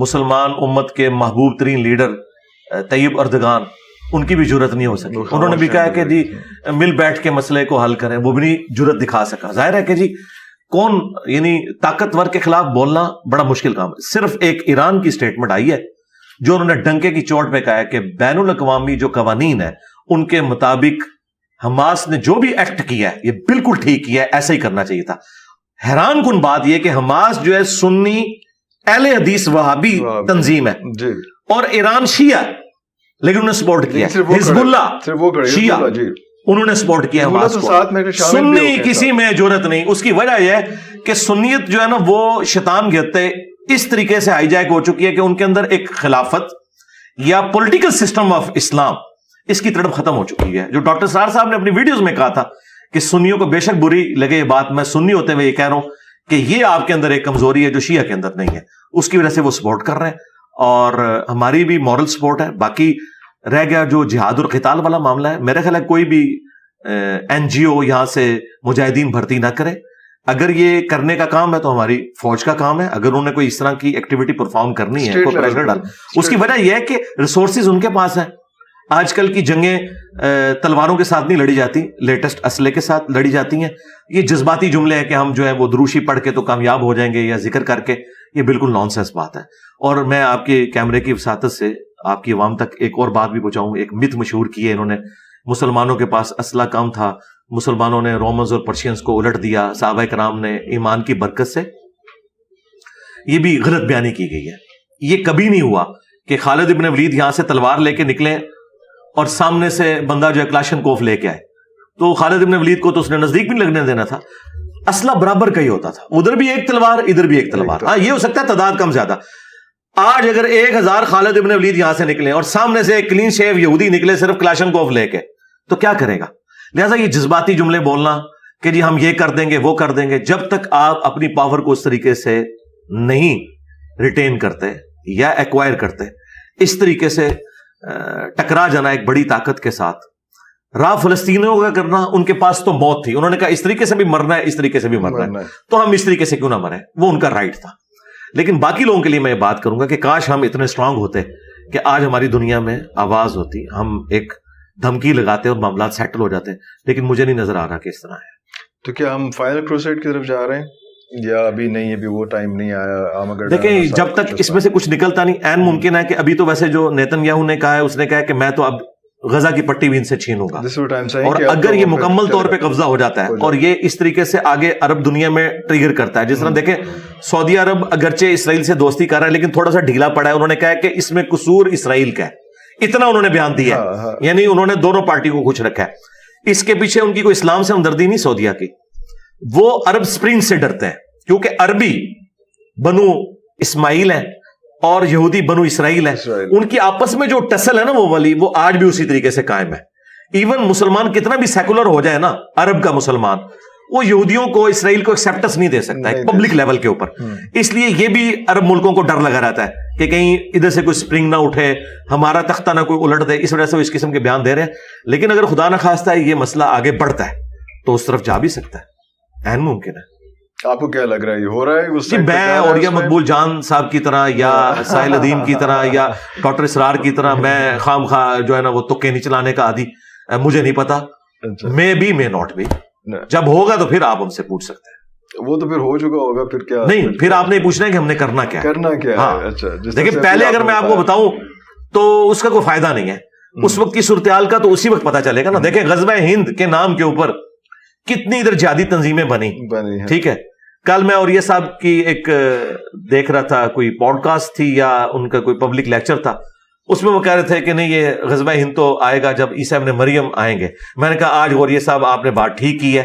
مسلمان امت کے محبوب ترین لیڈر طیب اردگان, ان کی بھی جرت نہیں ہو سکی. انہوں نے بھی کہا کہ جی مل بیٹھ کے مسئلے کو حل کریں, وہ بھی نہیں جرت دکھا سکا. ظاہر ہے کہ جی کون, یعنی طاقتور کے خلاف بولنا بڑا مشکل کام ہے. صرف ایک ایران کی سٹیٹمنٹ آئی ہے جو انہوں نے ڈنکے کی چوٹ پہ کہا ہے کہ بین الاقوامی جو قوانین ہیں ان کے مطابق حماس نے جو بھی ایکٹ کیا ہے یہ بالکل ٹھیک کیا ہے, ایسا ہی کرنا چاہیے تھا. حیران کن بات یہ کہ حماس جو ہے سنی اہل حدیث وہابی تنظیم ہے, اور ایران شیعہ, لیکن انہوں نے سپورٹ کیا. حزب اللہ شیعہ, انہوں نے سپورٹ کیا حماس کو. سنی کسی میں جرت نہیں. اس کی وجہ یہ ہے کہ سنیت جو ہے نا وہ شیطان گھرتے اس طریقے سے ہائی جیک ہو چکی ہے کہ ان کے اندر ایک خلافت یا پولیٹیکل سسٹم آف اسلام, اس کی تڑپ ختم ہو چکی ہے. جو ڈاکٹر سار صاحب نے اپنی ویڈیوز میں کہا تھا کہ سنیوں کو بے شک بری لگے یہ بات, میں سنی ہوتے ہوئے یہ کہہ رہا ہوں کہ یہ آپ کے اندر ایک کمزوری ہے جو شیعہ کے اندر نہیں ہے, اس کی وجہ سے وہ سپورٹ کر رہے ہیں, اور ہماری بھی مورل سپورٹ ہے. باقی رہ گیا جو جہاد اور قتال والا معاملہ ہے, میرے خیال ہے کوئی بھی این جی او یہاں سے مجاہدین بھرتی نہ کرے. اگر یہ کرنے کا کام ہے تو ہماری فوج کا کام ہے. اگر انہوں نے کوئی اس طرح کی ایکٹیویٹی پرفارم کرنی ہے, کوئی پریشر ڈال, اس کی وجہ یہ ہے کہ ریسورسز ان کے پاس ہیں. آج کل کی جنگیں تلواروں کے ساتھ نہیں لڑی جاتی, لیٹسٹ اسلحے کے ساتھ لڑی جاتی ہیں. یہ جذباتی جملے ہیں کہ ہم جو ہے وہ دروشی پڑھ کے تو کامیاب ہو جائیں گے یا ذکر کر کے, یہ بالکل نان سینس بات ہے. اور میں آپ کے کیمرے کی وساطت سے آپ کی عوام تک ایک اور بات بھی پہنچاؤں. ایک مت مشہور کی ہے انہوں نے, مسلمانوں کے پاس اسلحہ کم تھا, مسلمانوں نے رومنز اور پرشینز کو الٹ دیا, صحابہ کرام نے ایمان کی برکت سے. یہ بھی غلط بیانی کی گئی ہے. یہ کبھی نہیں ہوا کہ خالد ابن ولید یہاں سے تلوار لے کے نکلے اور سامنے سے بندہ جو ہے کلاشن کوف لے کے آئے, تو خالد ابن ولید کو تو اس نے نزدیک بھی لگنے دینا تھا. اسلحہ برابر کا ہی ہوتا تھا, ادھر بھی ایک تلوار ادھر بھی ایک تلوار. ہاں یہ ہو سکتا ہے تعداد کم زیادہ. آج اگر 1000 خالد ابن ولید یہاں سے نکلے اور سامنے سے ایک کلین شیو یہودی نکلے صرف کلاشن کوف لے کے, تو کیا کرے گا؟ لہٰذا یہ جذباتی جملے بولنا کہ جی ہم یہ کر دیں گے وہ کر دیں گے. جب تک آپ اپنی پاور کو اس طریقے سے نہیں ریٹین کرتے یا ایکوائر کرتے, اس طریقے سے ٹکرا جانا ایک بڑی طاقت کے ساتھ, راہ فلسطینیوں کا کرنا, ان کے پاس تو موت تھی, انہوں نے کہا اس طریقے سے بھی مرنا ہے, اس طریقے سے بھی مرنا ہے, تو ہم اس طریقے سے کیوں نہ مریں, وہ ان کا رائٹ تھا. لیکن باقی لوگوں کے لیے میں یہ بات کروں گا کہ کاش ہم اتنے اسٹرانگ ہوتے کہ آج ہماری دنیا میں آواز ہوتی, ہم ایک دھمکی لگاتے اور معاملات سیٹل ہو جاتے, لیکن مجھے نہیں نظر آ رہا کہ اس طرح ہے. تو کیا ہم فائنل کروسیڈ کی طرف جا رہے ہیں یا ابھی نہیں, ابھی وہ ٹائم نہیں آیا؟ دیکھیں جب تک اس میں سے کچھ نکلتا نہیں, عین ممکن ہے کہ ابھی تو ویسے جو نیتن یاہو نے کہا ہے, اس نے کہا ہے کہ میں تو اب غزہ کی پٹی بھی ان سے چھینوں گا, اور اگر یہ مکمل طور پہ قبضہ ہو جاتا ہے اور یہ اس طریقے سے آگے عرب دنیا میں ٹریگر کرتا ہے, جس طرح دیکھیں سعودی عرب اگرچہ اسرائیل سے دوستی کر رہا ہے لیکن تھوڑا سا ڈھیلا پڑا ہے, انہوں نے کہا ہے کہ اس میں قصور اسرائیل کا ہے, اتنا انہوں نے بیان دیا ہے, یعنی انہوں نے دونوں پارٹیوں کو کچھ رکھا ہے. اس کے پیچھے ان کی کوئی اسلام سے ہمدردی نہیں سعودیہ کی, وہ عرب سپرنگ سے ڈرتے ہیں کیونکہ عربی بنو اسماعیل ہیں اور یہودی بنو اسرائیل ہیں, ان کی آپس میں جو ٹسل ہے نا وہ والی, وہ آج بھی اسی طریقے سے قائم ہے. ایون مسلمان کتنا بھی سیکولر ہو جائے نا, عرب کا مسلمان, وہ یہودیوں کو اسرائیل کو ایکسیپٹنس نہیں دے سکتا ہے پبلک لیول کے اوپر. اس لیے یہ بھی عرب ملکوں کو ڈر لگا رہتا ہے کہ کہیں ادھر سے کوئی سپرنگ نہ اٹھے, ہمارا تختہ نہ کوئی الٹ دے, اس وجہ سے وہ اس قسم کے بیان دے رہے ہیں. لیکن اگر خدا نہ خواستہ ہے یہ مسئلہ آگے بڑھتا ہے تو اس طرف جا بھی سکتا ہے, عین ممکن ہے. آپ کو کیا لگ رہا ہے یہ ہو رہا ہے جی میں اور یا مقبول جان صاحب کی طرح یا ساحل ادیم کی طرح یا ڈاکٹر اسرار کی طرح میں خام خواہ جو ہے نا وہ تکے نہیں چلانے کا عادی, مجھے نہیں پتا, may be may not be, جب ہوگا تو پھر آپ ہم سے پوچھ سکتے ہیں. وہ تو پھر ہو چکا ہوگا, پھر کیا نہیں, پھر آپ نے پوچھنا ہے کہ ہم نے کرنا کیا ہے. اچھا لیکن پہلے اگر میں آپ کو بتاؤں تو اس کا کوئی فائدہ نہیں ہے, اس وقت کی صورتحال کا تو اسی وقت پتا چلے گا نا. دیکھیں غزوہ ہند کے نام کے اوپر کتنی ادھر جہادی تنظیمیں بنی, ٹھیک ہے. کل میں اور یہ صاحب کی ایک دیکھ رہا تھا, کوئی پوڈ کاسٹ تھی یا ان کا کوئی پبلک لیکچر تھا, اس میں وہ کہہ رہے تھے کہ نہیں یہ غزوہ ہند تو آئے گا جب عیسیٰ ابن مریم آئیں گے. میں نے کہا آج غوریہ صاحب آپ نے بات ٹھیک کی ہے,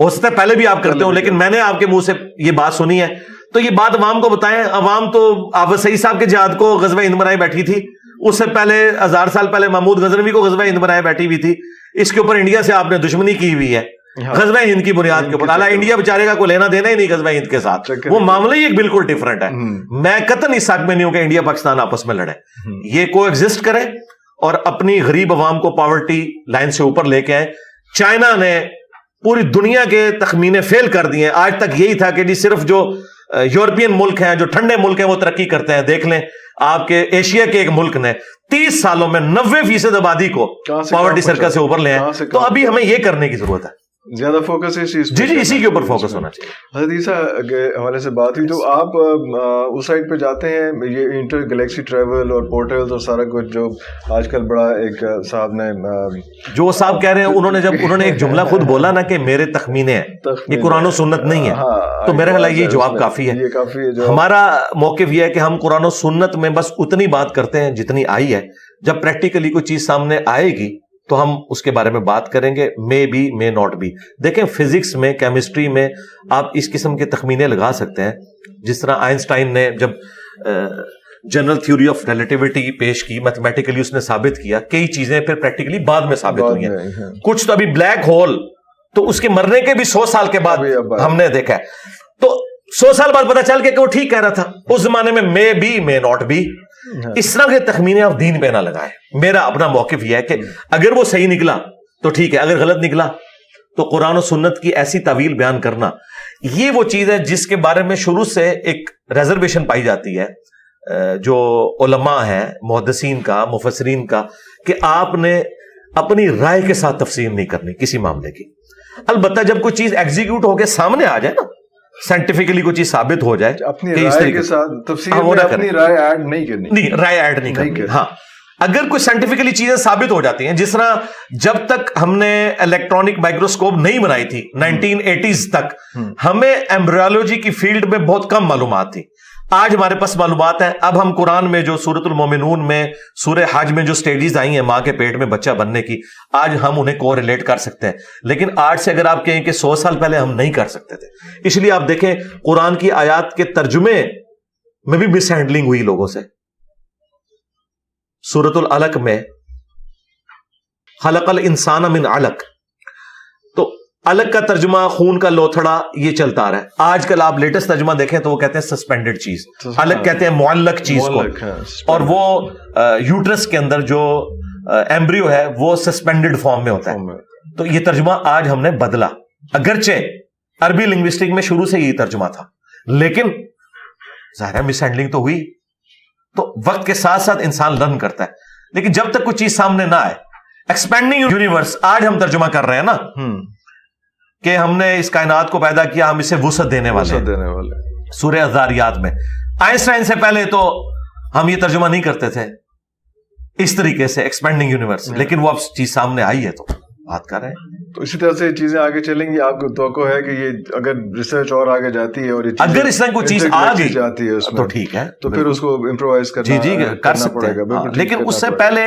ہو سکتا ہے پہلے بھی آپ کرتے ہو, لیکن میں نے آپ کے منہ سے یہ بات سنی ہے تو یہ بات عوام کو بتائیں. عوام تو آفت سعید صاحب کے جہاد کو غزوہ ہند بنائے بیٹھی تھی, اس سے پہلے 1000 سال پہلے محمود غزنوی کو غزوہ ہند بنائے بیٹھی ہوئی تھی. اس کے اوپر انڈیا سے آپ نے دشمنی کی ہوئی ہے غزوہ ہند کی بنیاد کے اوپر. حالانکہ انڈیا بیچارے کا کوئی لینا دینا ہی نہیں غزوہ ہند کے ساتھ, وہ معاملہ ہی ایک بالکل ڈفرنٹ ہے. میں قطعاً اس حق میں نہیں ہوں کہ انڈیا پاکستان آپس میں لڑے, یہ کو ایگزسٹ کرے اور اپنی غریب عوام کو پاورٹی لائن سے اوپر لے کے آئے. چائنا نے پوری دنیا کے تخمینے فیل کر دیے. آج تک یہی تھا کہ جی صرف جو یورپین ملک ہیں, جو ٹھنڈے ملک ہیں وہ ترقی کرتے ہیں. دیکھ لیں آپ کے ایشیا کے ایک ملک نے 30 سالوں میں 90% آبادی کو پاورٹی سرکل سے اوپر لے آئے. تو ابھی ہمیں یہ کرنے کی ضرورت ہے, زیادہ فوکس اس چیز جی اسی کے اوپر فوکس ہونا چاہیے. حضرت عیسیٰ کے حوالے سے بات ہوئی تو آپ اس سائڈ پہ جاتے ہیں, یہ انٹر گلیکسی ٹریول اور پورٹلز اور سارا کچھ جو آج کل بڑا ایک صاحب نے جو صاحب کہہ رہے ہیں, انہوں نے ایک جملہ خود بولا نا کہ میرے تخمینے ہیں, یہ قرآن و سنت نہیں ہے, تو میرا خیال یہ جواب کافی ہے. ہمارا موقف یہ ہے کہ ہم قرآن و سنت میں بس اتنی بات کرتے ہیں جتنی آئی ہے. جب پریکٹیکلی کوئی چیز سامنے آئے گی تو ہم اس کے بارے میں بات کریں گے, may be may not be. دیکھیں فزکس میں, کیمسٹری میں آپ اس قسم کے تخمینے لگا سکتے ہیں. جس طرح آئنسٹائن نے جب جنرل تھیوری آف ریلیٹیوٹی پیش کی, میتھمیٹیکلی اس نے ثابت کیا, کئی چیزیں پھر پریکٹیکلی بعد میں ثابت ہوئی ہیں. کچھ تو ابھی بلیک ہول تو اس کے مرنے کے بھی 100 سال کے بعد ہم نے دیکھا ہے, تو 100 سال بعد پتا چل کے کہ وہ ٹھیک کہہ رہا تھا. اس زمانے میں may be may not be. اس طرح کے تخمینے آپ دین پہ نہ لگائیں. میرا اپنا موقف یہ ہے کہ اگر وہ صحیح نکلا تو ٹھیک ہے, اگر غلط نکلا تو قرآن و سنت کی ایسی تعویل بیان کرنا, یہ وہ چیز ہے جس کے بارے میں شروع سے ایک ریزرویشن پائی جاتی ہے جو علماء ہیں, محدثین کا, مفسرین کا, کہ آپ نے اپنی رائے کے ساتھ تفسیر نہیں کرنی کسی معاملے کی. البتہ جب کوئی چیز ایگزیکیوٹ ہو کے سامنے آ جائے نا, سائنٹیفکلی کوئی چیز ثابت ہو جائے, اپنی رائے کے ساتھ تفسیر میں اپنی رائے ایڈ نہیں کرنی. نہیں, رائے ایڈ نہیں کرنی. ہاں اگر کوئی سائنٹیفکلی چیزیں ثابت ہو جاتی ہیں, جس طرح جب تک ہم نے الیکٹرانک مائکروسکوپ نہیں بنائی تھی 1980s تک, ہمیں ایمبریولوجی کی فیلڈ میں بہت کم معلومات تھی. آج ہمارے پاس معلومات ہیں. اب ہم قرآن میں جو سورۃ المومنون میں, سورہ حج میں جو سٹیجز آئی ہیں ماں کے پیٹ میں بچہ بننے کی, آج ہم انہیں کو ریلیٹ کر سکتے ہیں. لیکن آج سے اگر آپ کہیں کہ 100 سال پہلے ہم نہیں کر سکتے تھے. اس لیے آپ دیکھیں قرآن کی آیات کے ترجمے میں بھی مس ہینڈلنگ ہوئی لوگوں سے. سورۃ العلق میں خلق الانسان من علق, تو الگ کا ترجمہ خون کا لوتھڑا یہ چلتا آ رہا ہے. آج کل آپ لیٹسٹ ترجمہ دیکھیں تو وہ کہتے ہیں سسپینڈڈ چیز, الگ کہتے ہیں معلق چیز کو, اور وہ یوٹرس کے اندر جو ایمبریو ہے وہ سسپینڈڈ فارم میں ہوتا ہے. تو یہ ترجمہ آج ہم نے بدلا, اگرچہ عربی لنگوسٹک میں شروع سے یہی ترجمہ تھا, لیکن ظاہر ہے مس ہینڈلنگ تو ہوئی. تو وقت کے ساتھ ساتھ انسان لرن کرتا ہے, لیکن جب تک کوئی چیز سامنے نہ آئے. ایکسپینڈنگ یونیورس آج ہم ترجمہ کر رہے ہیں نا, کہ ہم نے اس کائنات کو پیدا کیا, ہم اسے وسعت دینے والے. سورہ الذاریات میں آئنسٹائن سے پہلے تو ہم یہ ترجمہ نہیں کرتے تھے اس طریقے سے ایکسپینڈنگ یونیورس, لیکن وہ اب چیز سامنے آئی ہے تو بات کر رہے ہیں. تو اسی طرح سے چیزیں آگے چلیں گی. آپ کو توقع ہے کہ یہ اگر ریسرچ اور آگے جاتی ہے اور اگر اس طرح کوئی چیز آ گئی جاتی ہے تو ٹھیک ہے, تو پھر اس کو امپرووائز کرنا جی کر سکتے ہیں, لیکن اس سے پہلے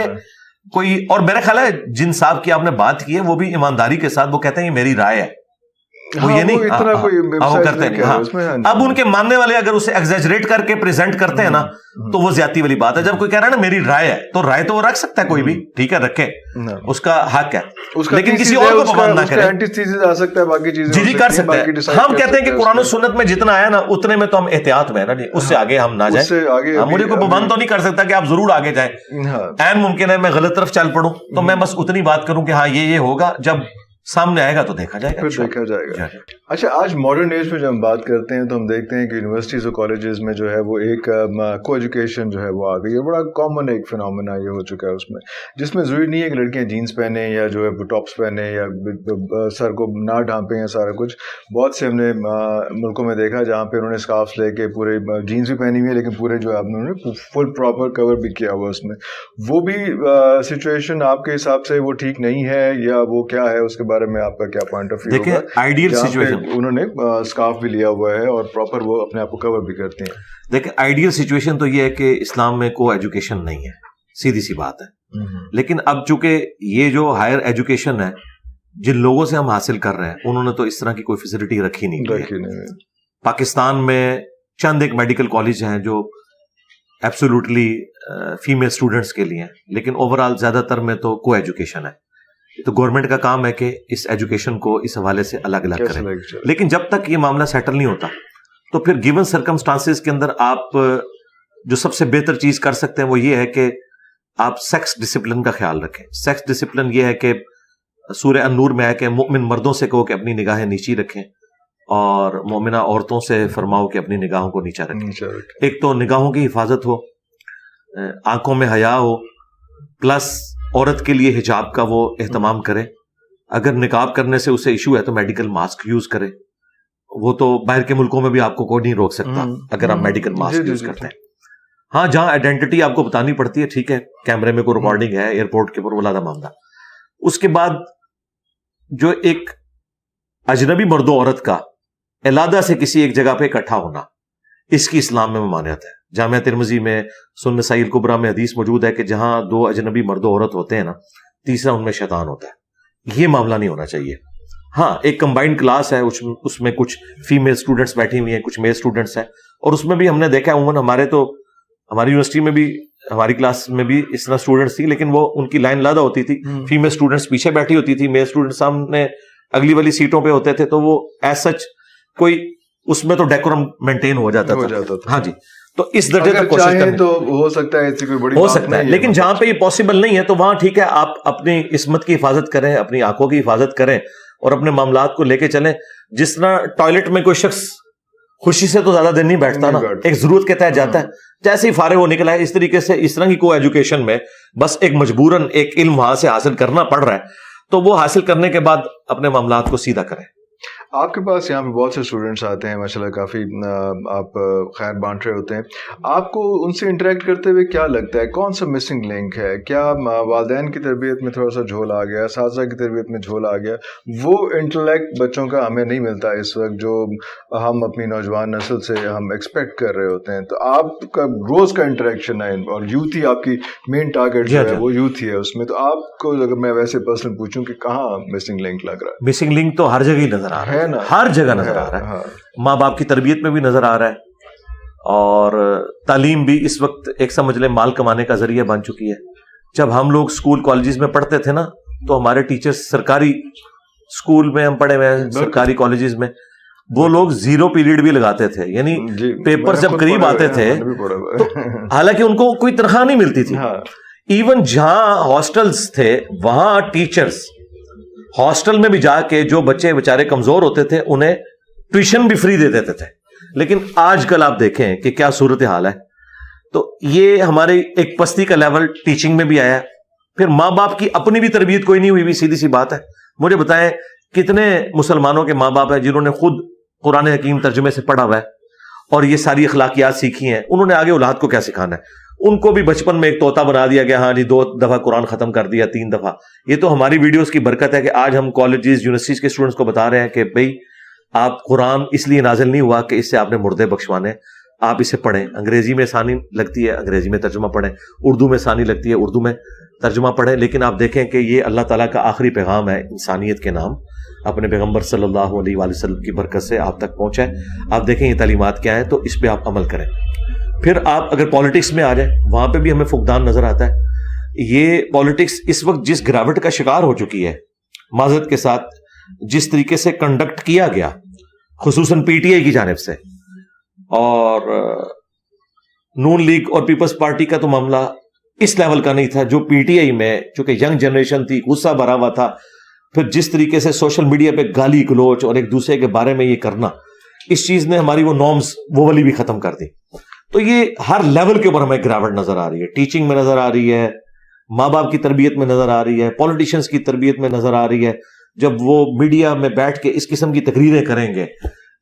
کوئی, اور میرا خیال ہے جن صاحب کی آپ نے بات کی ہے وہ بھی ایمانداری کے ساتھ وہ کہتے ہیں یہ میری رائے ہے, وہ یہ نہیں وہ کرتے ہیں. اب ان کے ماننے والے اگر اسے ایگزیجریٹ کر کے پریزنٹ کرتے ہیں نا تو وہ زیادتی والی بات ہے. جب کوئی کہہ رہا ہے نا میری رائے ہے, تو رائے تو وہ رکھ سکتا ہے کوئی بھی, ٹھیک ہے رکھے, اس کا حق ہے, لیکن کسی اور کو پابند نہ کرے. جی کر سکتے ہیں. ہم کہتے ہیں کہ قرآن و سنت میں جتنا آیا نا اتنے میں تو ہم احتیاط میں ہے نا, اس سے آگے ہم نہ جائیں. مجھے کوئی پابند تو نہیں کر سکتا کہ آپ ضرور آگے جائیں. عین ممکن ہے میں غلط طرف چل پڑوں, تو میں بس اتنی بات کروں کہ ہاں یہ ہوگا, جب سامنے آئے گا تو دیکھا جائے گا, دیکھا جائے گا. اچھا, آج ماڈرن ایج میں جب ہم بات کرتے ہیں تو ہم دیکھتے ہیں کہ یونیورسٹیز اور کالجز میں جو ہے وہ ایک کو ایجوکیشن جو ہے وہ آ گئی ہے. بڑا کامن ایک فنومینا یہ ہو چکا ہے اس میں, جس میں ضروری نہیں ہے کہ لڑکیاں جینس پہنیں یا جو ہے ٹاپس پہنیں یا سر کو نہ ڈھانپیں یا سارا کچھ. بہت سے ہم نے ملکوں میں دیکھا جہاں پہ انہوں نے اسکارفس لے کے پورے جینس بھی پہنی ہوئی ہے, لیکن پورے جو ہے انہوں نے فل پراپر کور بھی کیا ہوا اس میں. وہ بھی سچویشن آپ کے حساب سے وہ ٹھیک نہیں ہے, یا وہ کیا ہے, اس کے بارے میں آپ کا کیا پوائنٹ آف ویو ہوگا؟ آئیڈیل سچویشن انہوں نے اسکارف بھی لیا ہوا ہے اور پراپر وہ اپنے آپ کو کور بھی کرتے ہیں. دیکھیں آئیڈیل سچویشن تو یہ ہے کہ اسلام میں کو ایجوکیشن نہیں ہے, سیدھی سی بات ہے. لیکن اب چونکہ یہ جو ہائر ایجوکیشن ہے جن لوگوں سے ہم حاصل کر رہے ہیں انہوں نے تو اس طرح کی کوئی فیسلٹی رکھی نہیں. پاکستان میں چند ایک میڈیکل کالج ہیں جو ایبسولوٹلی فیمیل اسٹوڈنٹس کے لیے ہیں, لیکن اوور آل زیادہ تر میں تو کو ایجوکیشن ہے. تو گورنمنٹ کا کام ہے کہ اس ایجوکیشن کو اس حوالے سے الگ الگ کریں, لیکن جب تک یہ معاملہ سیٹل نہیں ہوتا تو پھر گیون سرکمسٹانسز کے اندر آپ جو سب سے بہتر چیز کر سکتے ہیں وہ یہ ہے کہ آپ سیکس ڈسپلن کا خیال رکھیں. سیکس ڈسپلن یہ ہے کہ سورہ النور میں ہے کہ مومن مردوں سے کہو کہ اپنی نگاہیں نیچی رکھیں, اور مومنہ عورتوں سے فرماؤ کہ اپنی نگاہوں کو نیچا رکھیں. ایک تو نگاہوں کی حفاظت ہو, آنکھوں میں حیا ہو, پلس عورت کے لیے حجاب کا وہ اہتمام کرے. اگر نقاب کرنے سے اسے ایشو ہے تو میڈیکل ماسک یوز کرے. وہ تو باہر کے ملکوں میں بھی آپ کو کوئی نہیں روک سکتا اگر آپ میڈیکل ماسک یوز کرتے ہیں. ہاں جہاں آئیڈینٹی آپ کو بتانی پڑتی ہے ٹھیک ہے, کیمرے میں کوئی ریکارڈنگ ہے ایئرپورٹ کے اوپر, وہ علیحدہ معاملہ. اس کے بعد جو ایک اجنبی مرد و عورت کا علیحدہ سے کسی ایک جگہ پہ اکٹھا ہونا, اس کی اسلام میں ممانعت ہے. جامعہ ترمذی میں سنن نسائی الکبریٰ میں حدیث موجود ہے کہ جہاں دو اجنبی مرد و عورت ہوتے ہیں نا, تیسرا ان میں شیطان ہوتا ہے. یہ معاملہ نہیں ہونا چاہیے. ہاں ایک کمبائنڈ کلاس ہے, اس میں کچھ فیمیل اسٹوڈنٹس بیٹھی ہوئی ہیں, کچھ میل اسٹوڈنٹس ہیں, اور اس میں بھی ہم نے دیکھا عموماً ہماری یونیورسٹی میں بھی ہماری کلاس میں بھی اس طرح اسٹوڈنٹس تھی, لیکن وہ ان کی لائن علیحدہ ہوتی تھی. فیمیل اسٹوڈنٹس پیچھے بیٹھی ہوتی تھی, میل اسٹوڈنٹس سامنے اگلی والی سیٹوں پہ ہوتے تھے, تو وہ ایز سچ کوئی اس میں تو ڈیکورم مینٹین ہو جاتا تھا. ہاں جی, تو اس درجے تک کوشش کریں تو ہو سکتا ہے, ایسی کوئی بڑی ہو سکتا ہے, لیکن جہاں پہ یہ پاسبل نہیں ہے تو وہاں ٹھیک ہے آپ اپنی عصمت کی حفاظت کریں, اپنی آنکھوں کی حفاظت کریں, اور اپنے معاملات کو لے کے چلیں. جس طرح ٹوائلٹ میں کوئی شخص خوشی سے تو زیادہ دن نہیں بیٹھتا نا, ایک ضرورت کے تحت جاتا ہے, جیسے ہی فارغ ہو نکلا ہے. اس طریقے سے اس طرح کی کو ایجوکیشن میں بس ایک مجبوراً ایک علم وہاں سے حاصل کرنا پڑ رہا ہے, تو وہ حاصل کرنے کے بعد اپنے معاملات کو سیدھا کریں. آپ کے پاس یہاں پہ بہت سے اسٹوڈنٹس آتے ہیں ماشاءاللہ, کافی آپ خیر بانٹ رہے ہوتے ہیں. آپ کو ان سے انٹریکٹ کرتے ہوئے کیا لگتا ہے, کون سا مسنگ لنک ہے؟ کیا والدین کی تربیت میں تھوڑا سا جھول آ گیا, اساتذہ کی تربیت میں جھول آ گیا, وہ انٹلیکٹ بچوں کا ہمیں نہیں ملتا اس وقت جو ہم اپنی نوجوان نسل سے ہم ایکسپیکٹ کر رہے ہوتے ہیں؟ تو آپ کا روز کا انٹریکشن ہے, اور یوتھ ہی آپ کی مین ٹارگیٹ جو ہے وہ یوتھ ہی ہے اس میں, تو آپ کو اگر میں ویسے پرسنل پوچھوں کہ کہاں مسنگ لنک لگ رہا ہے؟ مسنگ لنک تو ہر جگہ ہی نظر آ رہا ہے, ہر جگہ نظر آ رہا ہے. ماں باپ کی تربیت میں بھی نظر آ رہا ہے, اور تعلیم بھی اس وقت ایک سمجھ لیں مال کمانے کا ذریعہ بن چکی ہے. جب ہم لوگ اسکول کالجز میں پڑھتے تھے نا تو ہمارے ٹیچرز سرکاری اسکول میں ہم پڑھے ہوئے ہیں سرکاری کالجز میں, وہ لوگ 0 پیریڈ بھی لگاتے تھے, یعنی پیپر جب قریب آتے تھے تو حالانکہ ان کو کوئی تنخواہ نہیں ملتی تھی. ایون جہاں ہاسٹلز تھے وہاں ٹیچرز ہاسٹل میں بھی جا کے جو بچے بیچارے کمزور ہوتے تھے انہیں ٹیوشن بھی فری دے دیتے تھے. لیکن آج کل آپ دیکھیں کہ کیا صورتحال ہے. تو یہ ہمارے ایک پستی کا لیول ٹیچنگ میں بھی آیا ہے. پھر ماں باپ کی اپنی بھی تربیت کوئی نہیں ہوئی بھی, سیدھی سی بات ہے. مجھے بتائیں کتنے مسلمانوں کے ماں باپ ہیں جنہوں نے خود قرآن حکیم ترجمے سے پڑھا ہوا ہے اور یہ ساری اخلاقیات سیکھی ہیں, انہوں نے آگے اولاد کو کیا سکھانا ہے؟ ان کو بھی بچپن میں ایک طوطا بنا دیا گیا, ہاں جی 2 دفعہ قرآن ختم کر دیا, 3 دفعہ. یہ تو ہماری ویڈیوز کی برکت ہے کہ آج ہم کالجز یونیورسٹیز کے اسٹوڈنٹس کو بتا رہے ہیں کہ بھئی آپ قرآن اس لیے نازل نہیں ہوا کہ اس سے آپ نے مردے بخشوانے, آپ اسے پڑھیں. انگریزی میں آسانی لگتی ہے انگریزی میں ترجمہ پڑھیں, اردو میں آسانی لگتی ہے اردو میں ترجمہ پڑھیں. لیکن آپ دیکھیں کہ یہ اللہ تعالیٰ کا آخری پیغام ہے انسانیت کے نام, اپنے پیغمبر صلی اللہ علیہ وآلہ وسلم کی برکت سے آپ تک پہنچا ہے. آپ دیکھیں یہ تعلیمات کیا ہیں تو اس پہ آپ عمل کریں. پھر آپ اگر پالیٹکس میں آ جائیں وہاں پہ بھی ہمیں فقدان نظر آتا ہے. یہ پالیٹکس اس وقت جس گراوٹ کا شکار ہو چکی ہے, معذرت کے ساتھ جس طریقے سے کنڈکٹ کیا گیا خصوصاً پی ٹی آئی کی جانب سے, اور نون لیگ اور پیپلز پارٹی کا تو معاملہ اس لیول کا نہیں تھا جو پی ٹی آئی میں, چونکہ ینگ جنریشن تھی, غصہ بھرا ہوا تھا. پھر جس طریقے سے سوشل میڈیا پہ گالی گلوچ اور ایک دوسرے کے بارے میں یہ کرنا, اس چیز نے ہماری وہ نارمز وہ والی بھی ختم کر دی. تو یہ ہر لیول کے اوپر ہمیں گراوٹ نظر آ رہی ہے. ٹیچنگ میں نظر آ رہی ہے, ماں باپ کی تربیت میں نظر آ رہی ہے, پولیٹیشنز کی تربیت میں نظر آ رہی ہے. جب وہ میڈیا میں بیٹھ کے اس قسم کی تقریریں کریں گے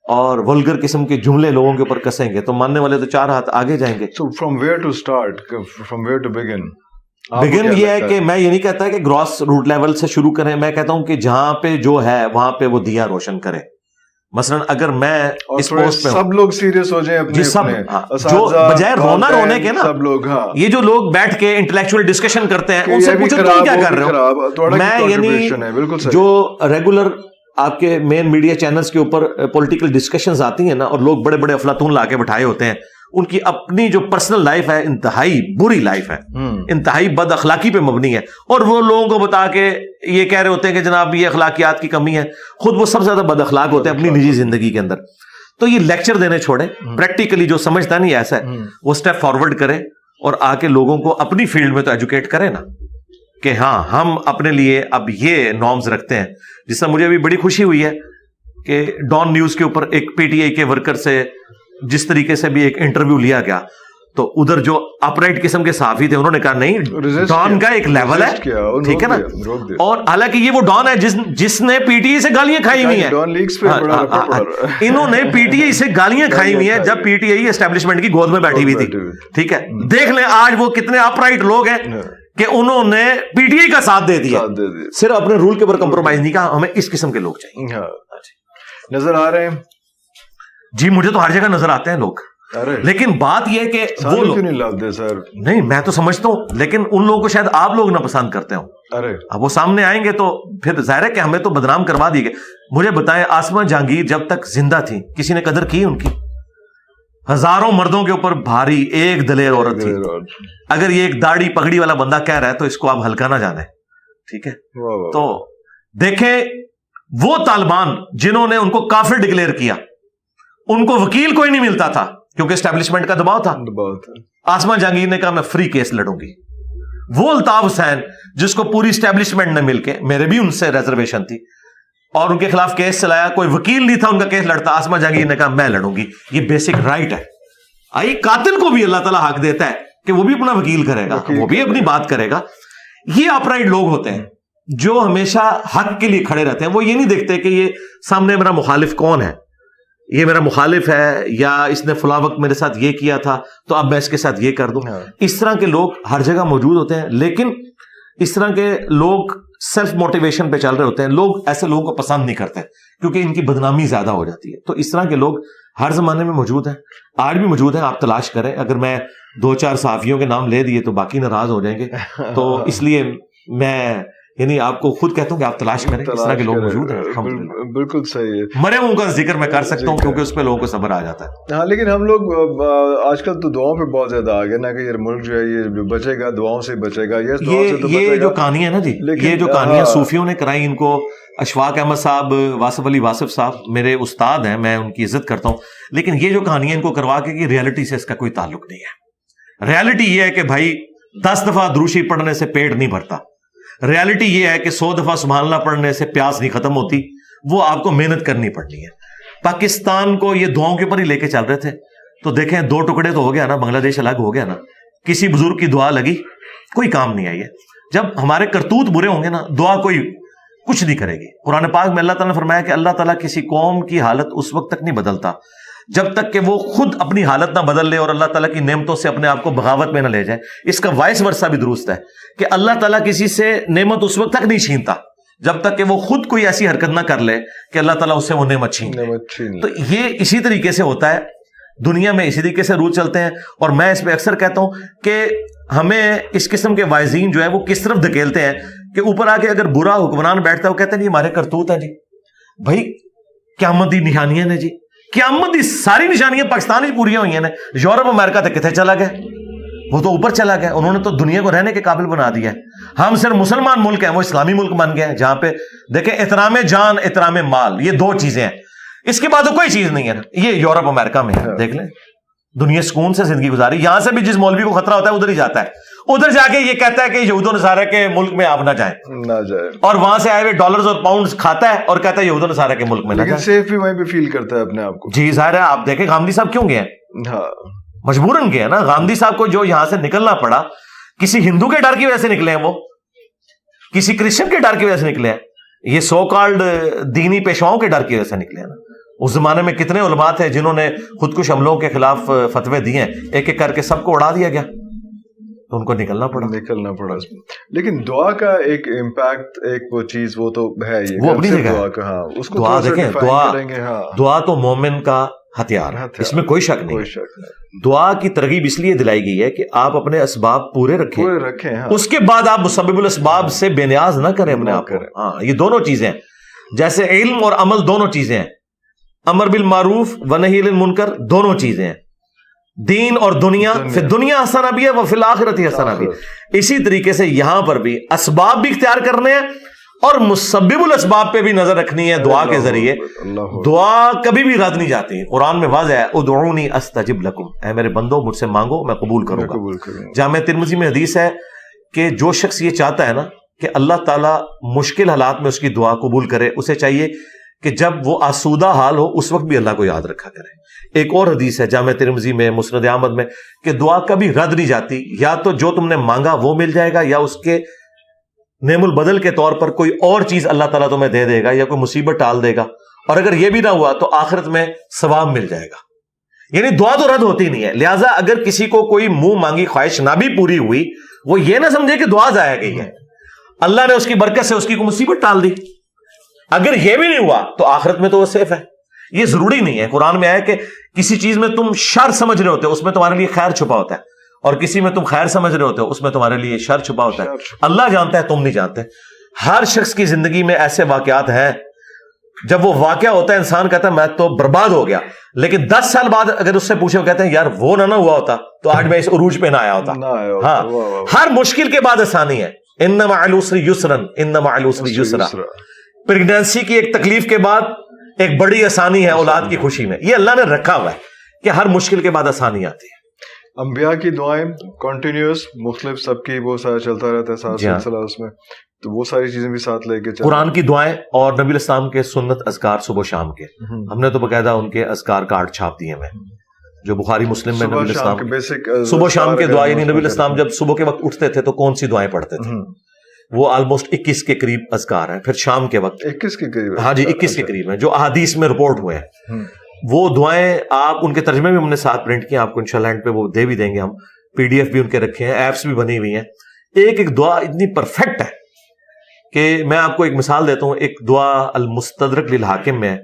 اور ولگر قسم کے جملے لوگوں کے اوپر کسیں گے تو ماننے والے تو 4 ہاتھ آگے جائیں گے. So from where to start, from where to begin? بگن یہ ہے کہ میں یہ نہیں کہتا کہ گراس روٹ لیول سے شروع کریں, میں کہتا ہوں کہ جہاں پہ جو ہے وہاں پہ وہ دیا روشن کرے. مثلا اگر میں اس پوسٹ پہ سب لوگ سیریس ہو جائیں اپنے سب جو بجائے رونے کے نا, سب لوگ یہ جو لوگ بیٹھ کے انٹلیکچوئل ڈسکشن کرتے ہیں ان سے پوچھو تم کیا کر رہے ہو. میں یعنی جو ریگولر آپ کے مین میڈیا چینلز کے اوپر پولیٹیکل ڈسکشنز آتی ہیں نا, اور لوگ بڑے بڑے افلاطون لا کے بٹھائے ہوتے ہیں, ان کی اپنی جو پرسنل لائف ہے انتہائی بری لائف ہے, انتہائی بد اخلاقی پہ مبنی ہے, اور وہ لوگوں کو بتا کے یہ کہہ رہے ہوتے ہیں کہ جناب یہ اخلاقیات کی کمی ہے, خود وہ سب سے زیادہ بد اخلاق ہوتے ہیں اپنی نجی زندگی کے اندر. تو یہ لیکچر دینے چھوڑیں, پریکٹیکلی جو سمجھتا نہیں ایسا ہے وہ سٹیپ فارورڈ کرے اور آ کے لوگوں کو اپنی فیلڈ میں تو ایجوکیٹ کرے نا, کہ ہاں ہم اپنے لیے اب یہ نارمز رکھتے ہیں. جس سے مجھے بھی بڑی خوشی ہوئی ہے کہ ڈان نیوز کے اوپر ایک پی ٹی آئی کے ورکر سے جس طریقے سے بھی ایک انٹرویو لیا گیا, تو ادھر جو اپرائٹ قسم کے صحافی تھے انہوں نے کہا نہیں, ڈان کا ایک لیول ہے, ٹھیک ہے نا. اور حالانکہ یہ وہ ڈان ہے جس نے پی ٹی آئی سے گالیاں کھائی ہوئی ہیں, انہوں نے پی ٹی آئی سے گالیاں کھائی ہوئی ہیں جب پی ٹی آئی اسٹیبلشمنٹ کی گود میں بیٹھی ہوئی تھی, ٹھیک ہے. دیکھ لیں آج وہ کتنے اپرائٹ لوگ ہیں کہ انہوں نے پی ٹی آئی کا ساتھ دے دیا, صرف اپنے رول کے اوپر کمپرومائز نہیں کہا. ہمیں اس قسم کے لوگ چاہیے. نظر آ رہے ہیں جی, مجھے تو ہر جگہ نظر آتے ہیں لوگ, لیکن بات یہ کہ وہ لوگ نہیں, میں تو سمجھتا ہوں, لیکن ان لوگوں کو شاید آپ لوگ نہ پسند کرتے ہوں. اب وہ سامنے آئیں گے تو پھر ظاہر ہے کہ ہمیں تو بدنام کروا دیے گئے. مجھے بتائیں آسمہ جہانگیر جب تک زندہ تھی کسی نے قدر کی ان کی؟ ہزاروں مردوں کے اوپر بھاری ایک دلیر عورت تھی. اگر یہ ایک داڑھی پگڑی والا بندہ کہہ رہا ہے تو اس کو آپ ہلکا نہ جانیں, ٹھیک ہے. تو دیکھیں وہ طالبان جنہوں نے ان کو کافر ڈکلیئر کیا, ان کو وکیل کوئی نہیں ملتا تھا کیونکہ اسٹیبلشمنٹ کا دباؤ تھا. آسمہ جہانگیر نے کہا میں فری کیس لڑوں گی. وہ الطاف حسین جس کو پوری اسٹیبلشمنٹ نے مل کے, میرے بھی ان سے ریزرویشن تھی, اور ان کے خلاف کیس چلایا, کوئی وکیل نہیں تھا ان کا کیس لڑتا, آسمہ جہانگیر نے کہا میں لڑوں گی. یہ بیسک رائٹ ہے. آئی قاتل کو بھی اللہ تعالیٰ حق دیتا ہے کہ وہ بھی اپنا وکیل کرے گا, وہ بھی اپنی بات کرے گا. یہ اپرائٹ لوگ ہوتے ہیں جو ہمیشہ حق کے لیے کھڑے رہتے ہیں. وہ یہ نہیں دیکھتے کہ یہ سامنے میرا مخالف کون ہے, یہ میرا مخالف ہے یا اس نے فلاں وقت میرے ساتھ یہ کیا تھا تو اب میں اس کے ساتھ یہ کر دوں. اس طرح کے لوگ ہر جگہ موجود ہوتے ہیں, لیکن اس طرح کے لوگ سیلف موٹیویشن پہ چل رہے ہوتے ہیں. لوگ ایسے لوگوں کو پسند نہیں کرتے کیونکہ ان کی بدنامی زیادہ ہو جاتی ہے. تو اس طرح کے لوگ ہر زمانے میں موجود ہیں, آج بھی موجود ہیں, آپ تلاش کریں. اگر میں 2-4 صحافیوں کے نام لے دیے تو باقی ناراض ہو جائیں گے, تو اس لیے میں یعنی آپ کو خود کہتا ہوں کہ آپ تلاش کریں, اس طرح کے لوگ موجود ہیں. بالکل صحیح ہے. مرے ہوں کا ذکر میں کر سکتا ہوں کیونکہ اس پہ لوگوں کو صبر آ جاتا ہے. ہاں, لیکن ہم لوگ آج کل تو دعاؤں پہ بہت زیادہ آ گئے نا کہ یہ ملک جو ہے یہ بچے گا, دعاؤں سے بچے گا. یہ جو کہانی ہے نا جی, یہ جو کہانیاں صوفیوں نے کرائی, ان کو اشفاق احمد صاحب، واصف علی واصف صاحب میرے استاد ہیں، میں ان کی عزت کرتا ہوں، لیکن یہ جو کہانیاں ان کو کروا کے کہ ریالٹی سے اس کا کوئی تعلق نہیں ہے. ریالٹی یہ ہے کہ بھائی 10 دفعہ دروشی پڑھنے سے پیٹ نہیں بھرتا. ریالٹی یہ ہے کہ 100 دفعہ سبحان اللہ پڑھنے سے پیاس نہیں ختم ہوتی، وہ آپ کو محنت کرنی پڑنی ہے. پاکستان کو یہ دعاؤں کے اوپر ہی لے کے چل رہے تھے، تو دیکھیں 2 ٹکڑے تو ہو گیا نا، بنگلہ دیش الگ ہو گیا نا. کسی بزرگ کی دعا لگی، کوئی کام نہیں آئی ہے. جب ہمارے کرتوت برے ہوں گے نا، دعا کوئی کچھ نہیں کرے گی. قرآن پاک میں اللہ تعالیٰ نے فرمایا کہ اللہ تعالیٰ کسی قوم کی حالت اس وقت تک نہیں بدلتا جب تک کہ وہ خود اپنی حالت نہ بدل لے اور اللہ تعالیٰ کی نعمتوں سے اپنے آپ کو بغاوت میں نہ لے جائے. اس کا وائس ورثہ بھی درست ہے کہ اللہ تعالیٰ کسی سے نعمت اس وقت تک نہیں چھینتا جب تک کہ وہ خود کوئی ایسی حرکت نہ کر لے کہ اللہ تعالیٰ اس سے وہ نعمت چھین لے. تو یہ اسی طریقے سے ہوتا ہے دنیا میں، اسی طریقے سے رول چلتے ہیں. اور میں اس پہ اکثر کہتا ہوں کہ ہمیں اس قسم کے وائزین جو ہے وہ کس طرف دھکیلتے ہیں کہ اوپر آ کے اگر برا حکمران بیٹھتا ہے وہ کہتے ہیں جی ہمارے کرتوت ہیں. جی بھائی قیامت دی نشانیاں نے، جی قیامت دی ساری نشانیاں پاکستان ہی پوری ہوئی ہیں. یورپ امریکہ تک کتنے چلا گیا؟ وہ تو اوپر چلا گیا. انہوں نے تو دنیا کو رہنے کے قابل بنا دیا ہے. ہم صرف مسلمان ملک ہیں، وہ اسلامی ملک بن گئے ہیں جہاں پہ دیکھیں احترام جان احترام مال، یہ 2 چیزیں ہیں. اس کے بعد کوئی چیز نہیں ہے. یہ یورپ امریکہ میں ہے، دیکھ لیں دنیا سکون سے زندگی گزاری. یہاں سے بھی جس مولوی کو خطرہ ہوتا ہے ادھر ہی جاتا ہے، ادھر جا کے یہ کہتا ہے کہ یہود و نصارہ کے ملک میں آپ نہ جائیں، اور وہاں سے آئے ہوئے ڈالرز اور پاؤنڈز کھاتا ہے اور کہتا ہے یہود و نصارہ کے ملک میں نہ جائیں. سیف بھی وہیں پہ فیل کرتا ہے اپنے آپ کو. جی ظاہر ہے. آپ دیکھیں گاندھی صاحب کیوں گئے ہیں؟ مجبوراً گئے نا. گاندھی صاحب کو جو یہاں سے نکلنا پڑا کسی ہندو کے ڈر کی وجہ سے نکلے ہیں، وہ کسی کرسچن کے ڈر کی وجہ سے نکلے ہیں، یہ سو کالڈ دینی پیشواؤں کے ڈر کی وجہ سے نکلے ہیں نا. اس زمانے میں کتنے علماء تھے جنہوں نے خودکش حملوں کے خلاف فتوے دیے ہیں، ایک ایک کر کے سب کو اڑا دیا گیا، تو ان کو نکلنا پڑا. لیکن دعا کا ایک امپیکٹ، ایک وہ چیز وہ تو ہے، وہ اپنی جگہ. دعا دیکھیں، دعا تو مومن کا ہتھیار ہے، اس میں کوئی شک نہیں. دعا کی ترغیب اس لیے دلائی گئی ہے کہ آپ اپنے اسباب پورے رکھیں، اس کے بعد آپ مسبب الاسباب سے بے نیاز نہ کریں اپنے آپ کو. ہاں یہ دونوں چیزیں ہیں، جیسے علم اور عمل دونوں چیزیں ہیں، امر بالمعروف و نہی عن المنکر دونوں چیزیں ہیں. دین اور دنیا، فی دنیا حسنہ بھی ہے و فی الآخرۃ حسنہ بھی. اسی طریقے سے یہاں پر بھی اسباب بھی اختیار کرنے ہیں اور مسبب الاسباب پہ بھی نظر رکھنی ہے دعا کے ذریعے. دعا کبھی بھی رد نہیں جاتی. قرآن میں واضح ہے ادعونی استجب لکم، اے میرے بندو مجھ سے مانگو میں قبول کروں گا. جامع ترمذی میں حدیث ہے کہ جو شخص یہ چاہتا ہے نا کہ اللہ تعالیٰ مشکل حالات میں اس کی دعا قبول کرے، اسے چاہیے کہ جب وہ آسودہ حال ہو اس وقت بھی اللہ کو یاد رکھا کرے. ایک اور حدیث ہے جامع ترمذی میں، مسند احمد میں، کہ دعا کبھی رد نہیں جاتی. یا تو جو تم نے مانگا وہ مل جائے گا، یا اس کے نعم البدل کے طور پر کوئی اور چیز اللہ تعالیٰ تمہیں دے دے گا، یا کوئی مصیبت ٹال دے گا. اور اگر یہ بھی نہ ہوا تو آخرت میں ثواب مل جائے گا. یعنی دعا تو رد ہوتی نہیں ہے. لہٰذا اگر کسی کو کوئی منہ مانگی خواہش نہ بھی پوری ہوئی، وہ یہ نہ سمجھے کہ دعا ضائع گئی ہے، اللہ نے اس کی برکت سے اس کی کوئی مصیبت ٹال دی. اگر یہ بھی نہیں ہوا تو آخرت میں تو وہ سیف ہے. یہ ضروری نہیں ہے. قرآن میں آیا کہ کسی چیز میں تم شر سمجھ رہے ہوتے ہو اس میں تمہارے لیے خیر چھپا ہوتا ہے، اور کسی میں تم خیر سمجھ رہے ہوتے ہو اس میں تمہارے لیے شر چھپا ہوتا ہے. اللہ جانتا ہے، تم نہیں جانتے. ہر شخص کی زندگی میں ایسے واقعات ہیں جب وہ واقعہ ہوتا ہے انسان کہتا ہے میں تو برباد ہو گیا، لیکن 10 سال بعد اگر اس سے پوچھے وہ کہتے ہیں یار وہ نہ ہوا ہوتا تو آج میں اس عروج پہ نہ آیا ہوتا. ہاں، ہر مشکل کے بعد آسانی ہے. ان مع العسر یسرا، ان مع العسر یسرا. پریگنینسی کی ایک تکلیف کے بعد ایک بڑی آسانی ہے اولاد کی خوشی میں. یہ اللہ نے رکھا ہوا ہے کہ ہر مشکل کے بعد آسانی آتی ہے. انبیاء کی دعائیں کنٹینیوس، مختلف سب کی وہ سارا چلتا رہتا ہے ساتھ سلسلہ اس میں، تو وہ ساری چیزیں بھی ساتھ لے کے چلتے. قرآن کی دعائیں اور نبی الاسلام کے سنت اذکار صبح و شام کے، ہم نے تو باقاعدہ ان کے اذکار کارڈ چھاپ دیے ہیں جو بخاری مسلم میں. نبی الاسلام صبح و شام کے دعا، یعنی نبی الاسلام جب صبح کے وقت اٹھتے تھے تو کون سی دعائیں پڑھتے تھے؟ وہ آلموسٹ 21 کے قریب اذکار ہیں. پھر شام کے وقت 21 کے قریب، ہاں جی 21 کے قریب ہیں جو احادیث میں رپورٹ ہوئے ہیں. وہ دعائیں آپ ان کے ترجمے بھی ہم نے ساتھ پرنٹ کیے، آپ کو انشاءاللہ اینڈ پہ وہ دے بھی دیں گے. ہم PDF بھی ان کے رکھے ہیں، ایپس بھی بنی ہوئی ہیں. ایک ایک دعا اتنی پرفیکٹ ہے کہ میں آپ کو ایک مثال دیتا ہوں. ایک دعا المستدرک للحاکم میں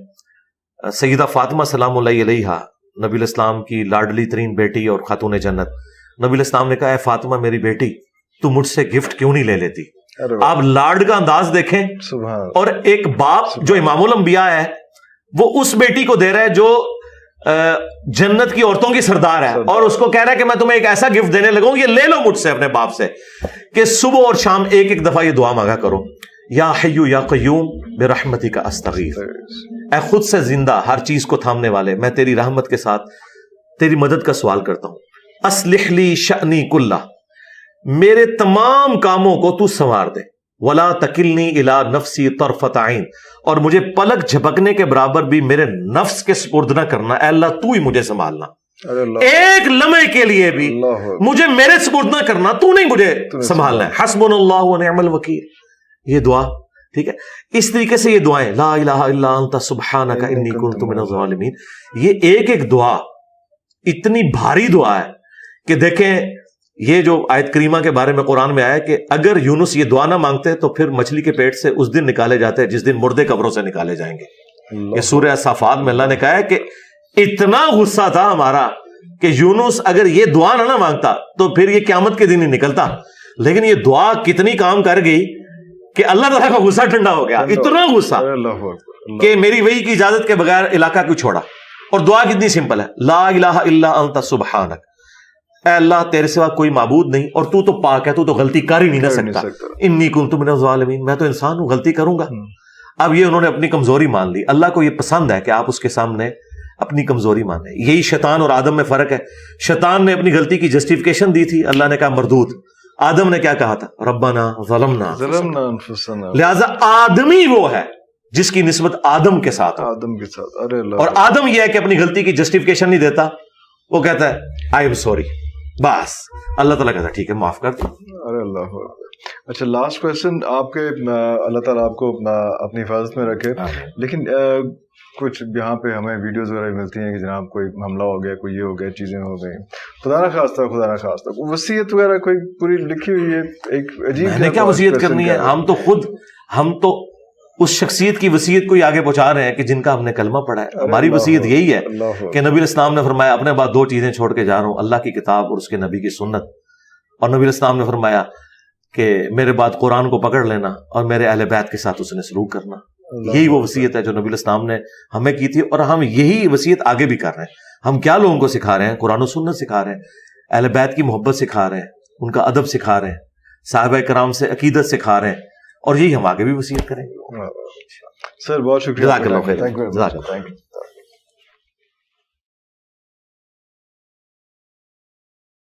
سیدہ فاطمہ سلام اللہ علیہا، نبی الاسلام کی لاڈلی ترین بیٹی اور خاتون جنت، نبی الاسلام نے کہا اے فاطمہ میری بیٹی تو مجھ سے گفٹ کیوں نہیں لے لیتی؟ آپ لاڈ کا انداز دیکھیں. اور ایک باپ جو امام الانبیاء ہے وہ اس بیٹی کو دے رہا ہے جو جنت کی عورتوں کی سردار ہے، اور اس کو کہہ رہا ہے کہ میں تمہیں ایک ایسا گفٹ دینے لگا ہوں، یہ لے لو مجھ سے اپنے باپ سے، کہ صبح اور شام ایک ایک دفعہ یہ دعا مانگا کرو. یا حیو یا قیوم برحمتک استغیث، اے خود سے زندہ ہر چیز کو تھامنے والے، میں تیری رحمت کے ساتھ تیری مدد کا سوال کرتا ہوں. اصلح لی شأنی کلہ، میرے تمام کاموں کو تو سنوار دے. ولا تکلنی الی نفسی طرفۃ عین، اور مجھے پلک جھپکنے کے برابر بھی میرے نفس کے سپرد نہ کرنا. اے اللہ تو ہی مجھے سنبھالنا، ایک لمحے کے لیے بھی مجھے میرے سپرد نہ کرنا، تو نہیں مجھے سنبھالنا ہے. حسبنا اللہ ونعم الوکیل، یہ دعا ٹھیک ہے. اس طریقے سے یہ دعائیں لا الہ الا انت سبحانک انی کنت من الظالمین، یہ ایک ایک دعا اتنی بھاری دعا ہے کہ دیکھیں یہ جو آیت کریمہ کے بارے میں قرآن میں آیا کہ اگر یونس یہ دعا نہ مانگتے تو پھر مچھلی کے پیٹ سے اس دن نکالے جاتے جس دن مردے قبروں سے نکالے جائیں گے. یہ سورہ صافات میں اللہ نے کہا ہے کہ اتنا غصہ تھا ہمارا کہ یونس اگر یہ دعا نہ مانگتا تو پھر یہ قیامت کے دن ہی نکلتا. لیکن یہ دعا کتنی کام کر گئی کہ اللہ تعالیٰ کا غصہ ٹھنڈا ہو گیا، اتنا غصہ کہ میری وحی کی اجازت کے بغیر علاقہ کیوں چھوڑا. اور دعا کتنی سمپل ہے، لا الہ الا انت سبحانک، اے اللہ تیرے سوا کوئی معبود نہیں اور تو پاک ہے، تو غلطی کر ہی نہیں نہ سکتا. انی کنت من الظالمین، میں تو انسان ہوں، غلطی کروں گا. اب یہ انہوں نے اپنی کمزوری مان لی. اللہ کو یہ پسند ہے کہ آپ اس کے سامنے اپنی کمزوری مانیں. یہی شیطان اور آدم میں فرق ہے. شیطان نے اپنی غلطی کی جسٹیفیکیشن دی تھی، اللہ نے کہا مردود. آدم نے کیا کہا تھا، ربنا ظلمنا انفسنا. لہذا آدمی وہ ہے جس کی نسبت آدم کے ساتھ آدم کے ساتھ. ارے اللہ. اور آدم یہ ہے کہ اپنی غلطی کی جسٹیفیکیشن نہیں دیتا، وہ کہتا ہے آئی ایم سوری، بس اللہ تعالیٰ کہتا ہے ٹھیک ہے معاف کر دو. ارے اللہ. اچھا لاسٹ کوشچن آپ کے، اللہ تعالیٰ آپ کو اپنی حفاظت میں رکھے. لیکن کچھ یہاں پہ ہمیں ویڈیوز وغیرہ ملتی ہیں کہ جناب کوئی حملہ ہو گیا، کوئی یہ ہو گیا، چیزیں ہو گئی، خدا نہ خواستہ وصیت وغیرہ کوئی پوری لکھی ہوئی ہے؟ ایک عجیب، میں نے کیا وصیت کرنی ہے، ہم تو اس شخصیت کی وصیت کو ہی آگے پہنچا رہے ہیں کہ جن کا ہم نے کلمہ پڑھا ہے. ہماری وصیت یہی ہے کہ نبی الاسلام نے فرمایا اپنے بعد 2 چیزیں چھوڑ کے جا رہا ہوں، اللہ کی کتاب اور اس کے نبی کی سنت. اور نبی الاسلام نے فرمایا کہ میرے بعد قرآن کو پکڑ لینا اور میرے اہل بیت کے ساتھ اس نے سلوک کرنا. یہی وہ وصیت ہے جو نبی الاسلام نے ہمیں کی تھی، اور ہم یہی وصیت آگے بھی کر رہے ہیں. ہم کیا لوگوں کو سکھا رہے ہیں؟ قرآن و سنت سکھا رہے ہیں، اہل بیت کی محبت سکھا رہے ہیں، ان کا ادب سکھا رہے ہیں، صحابہ کرام سے عقیدت سکھا رہے ہیں، اور یہی ہم آگے بھی وصیت کریں گے. سر بہت شکریہ. جزاک اللہ خیر.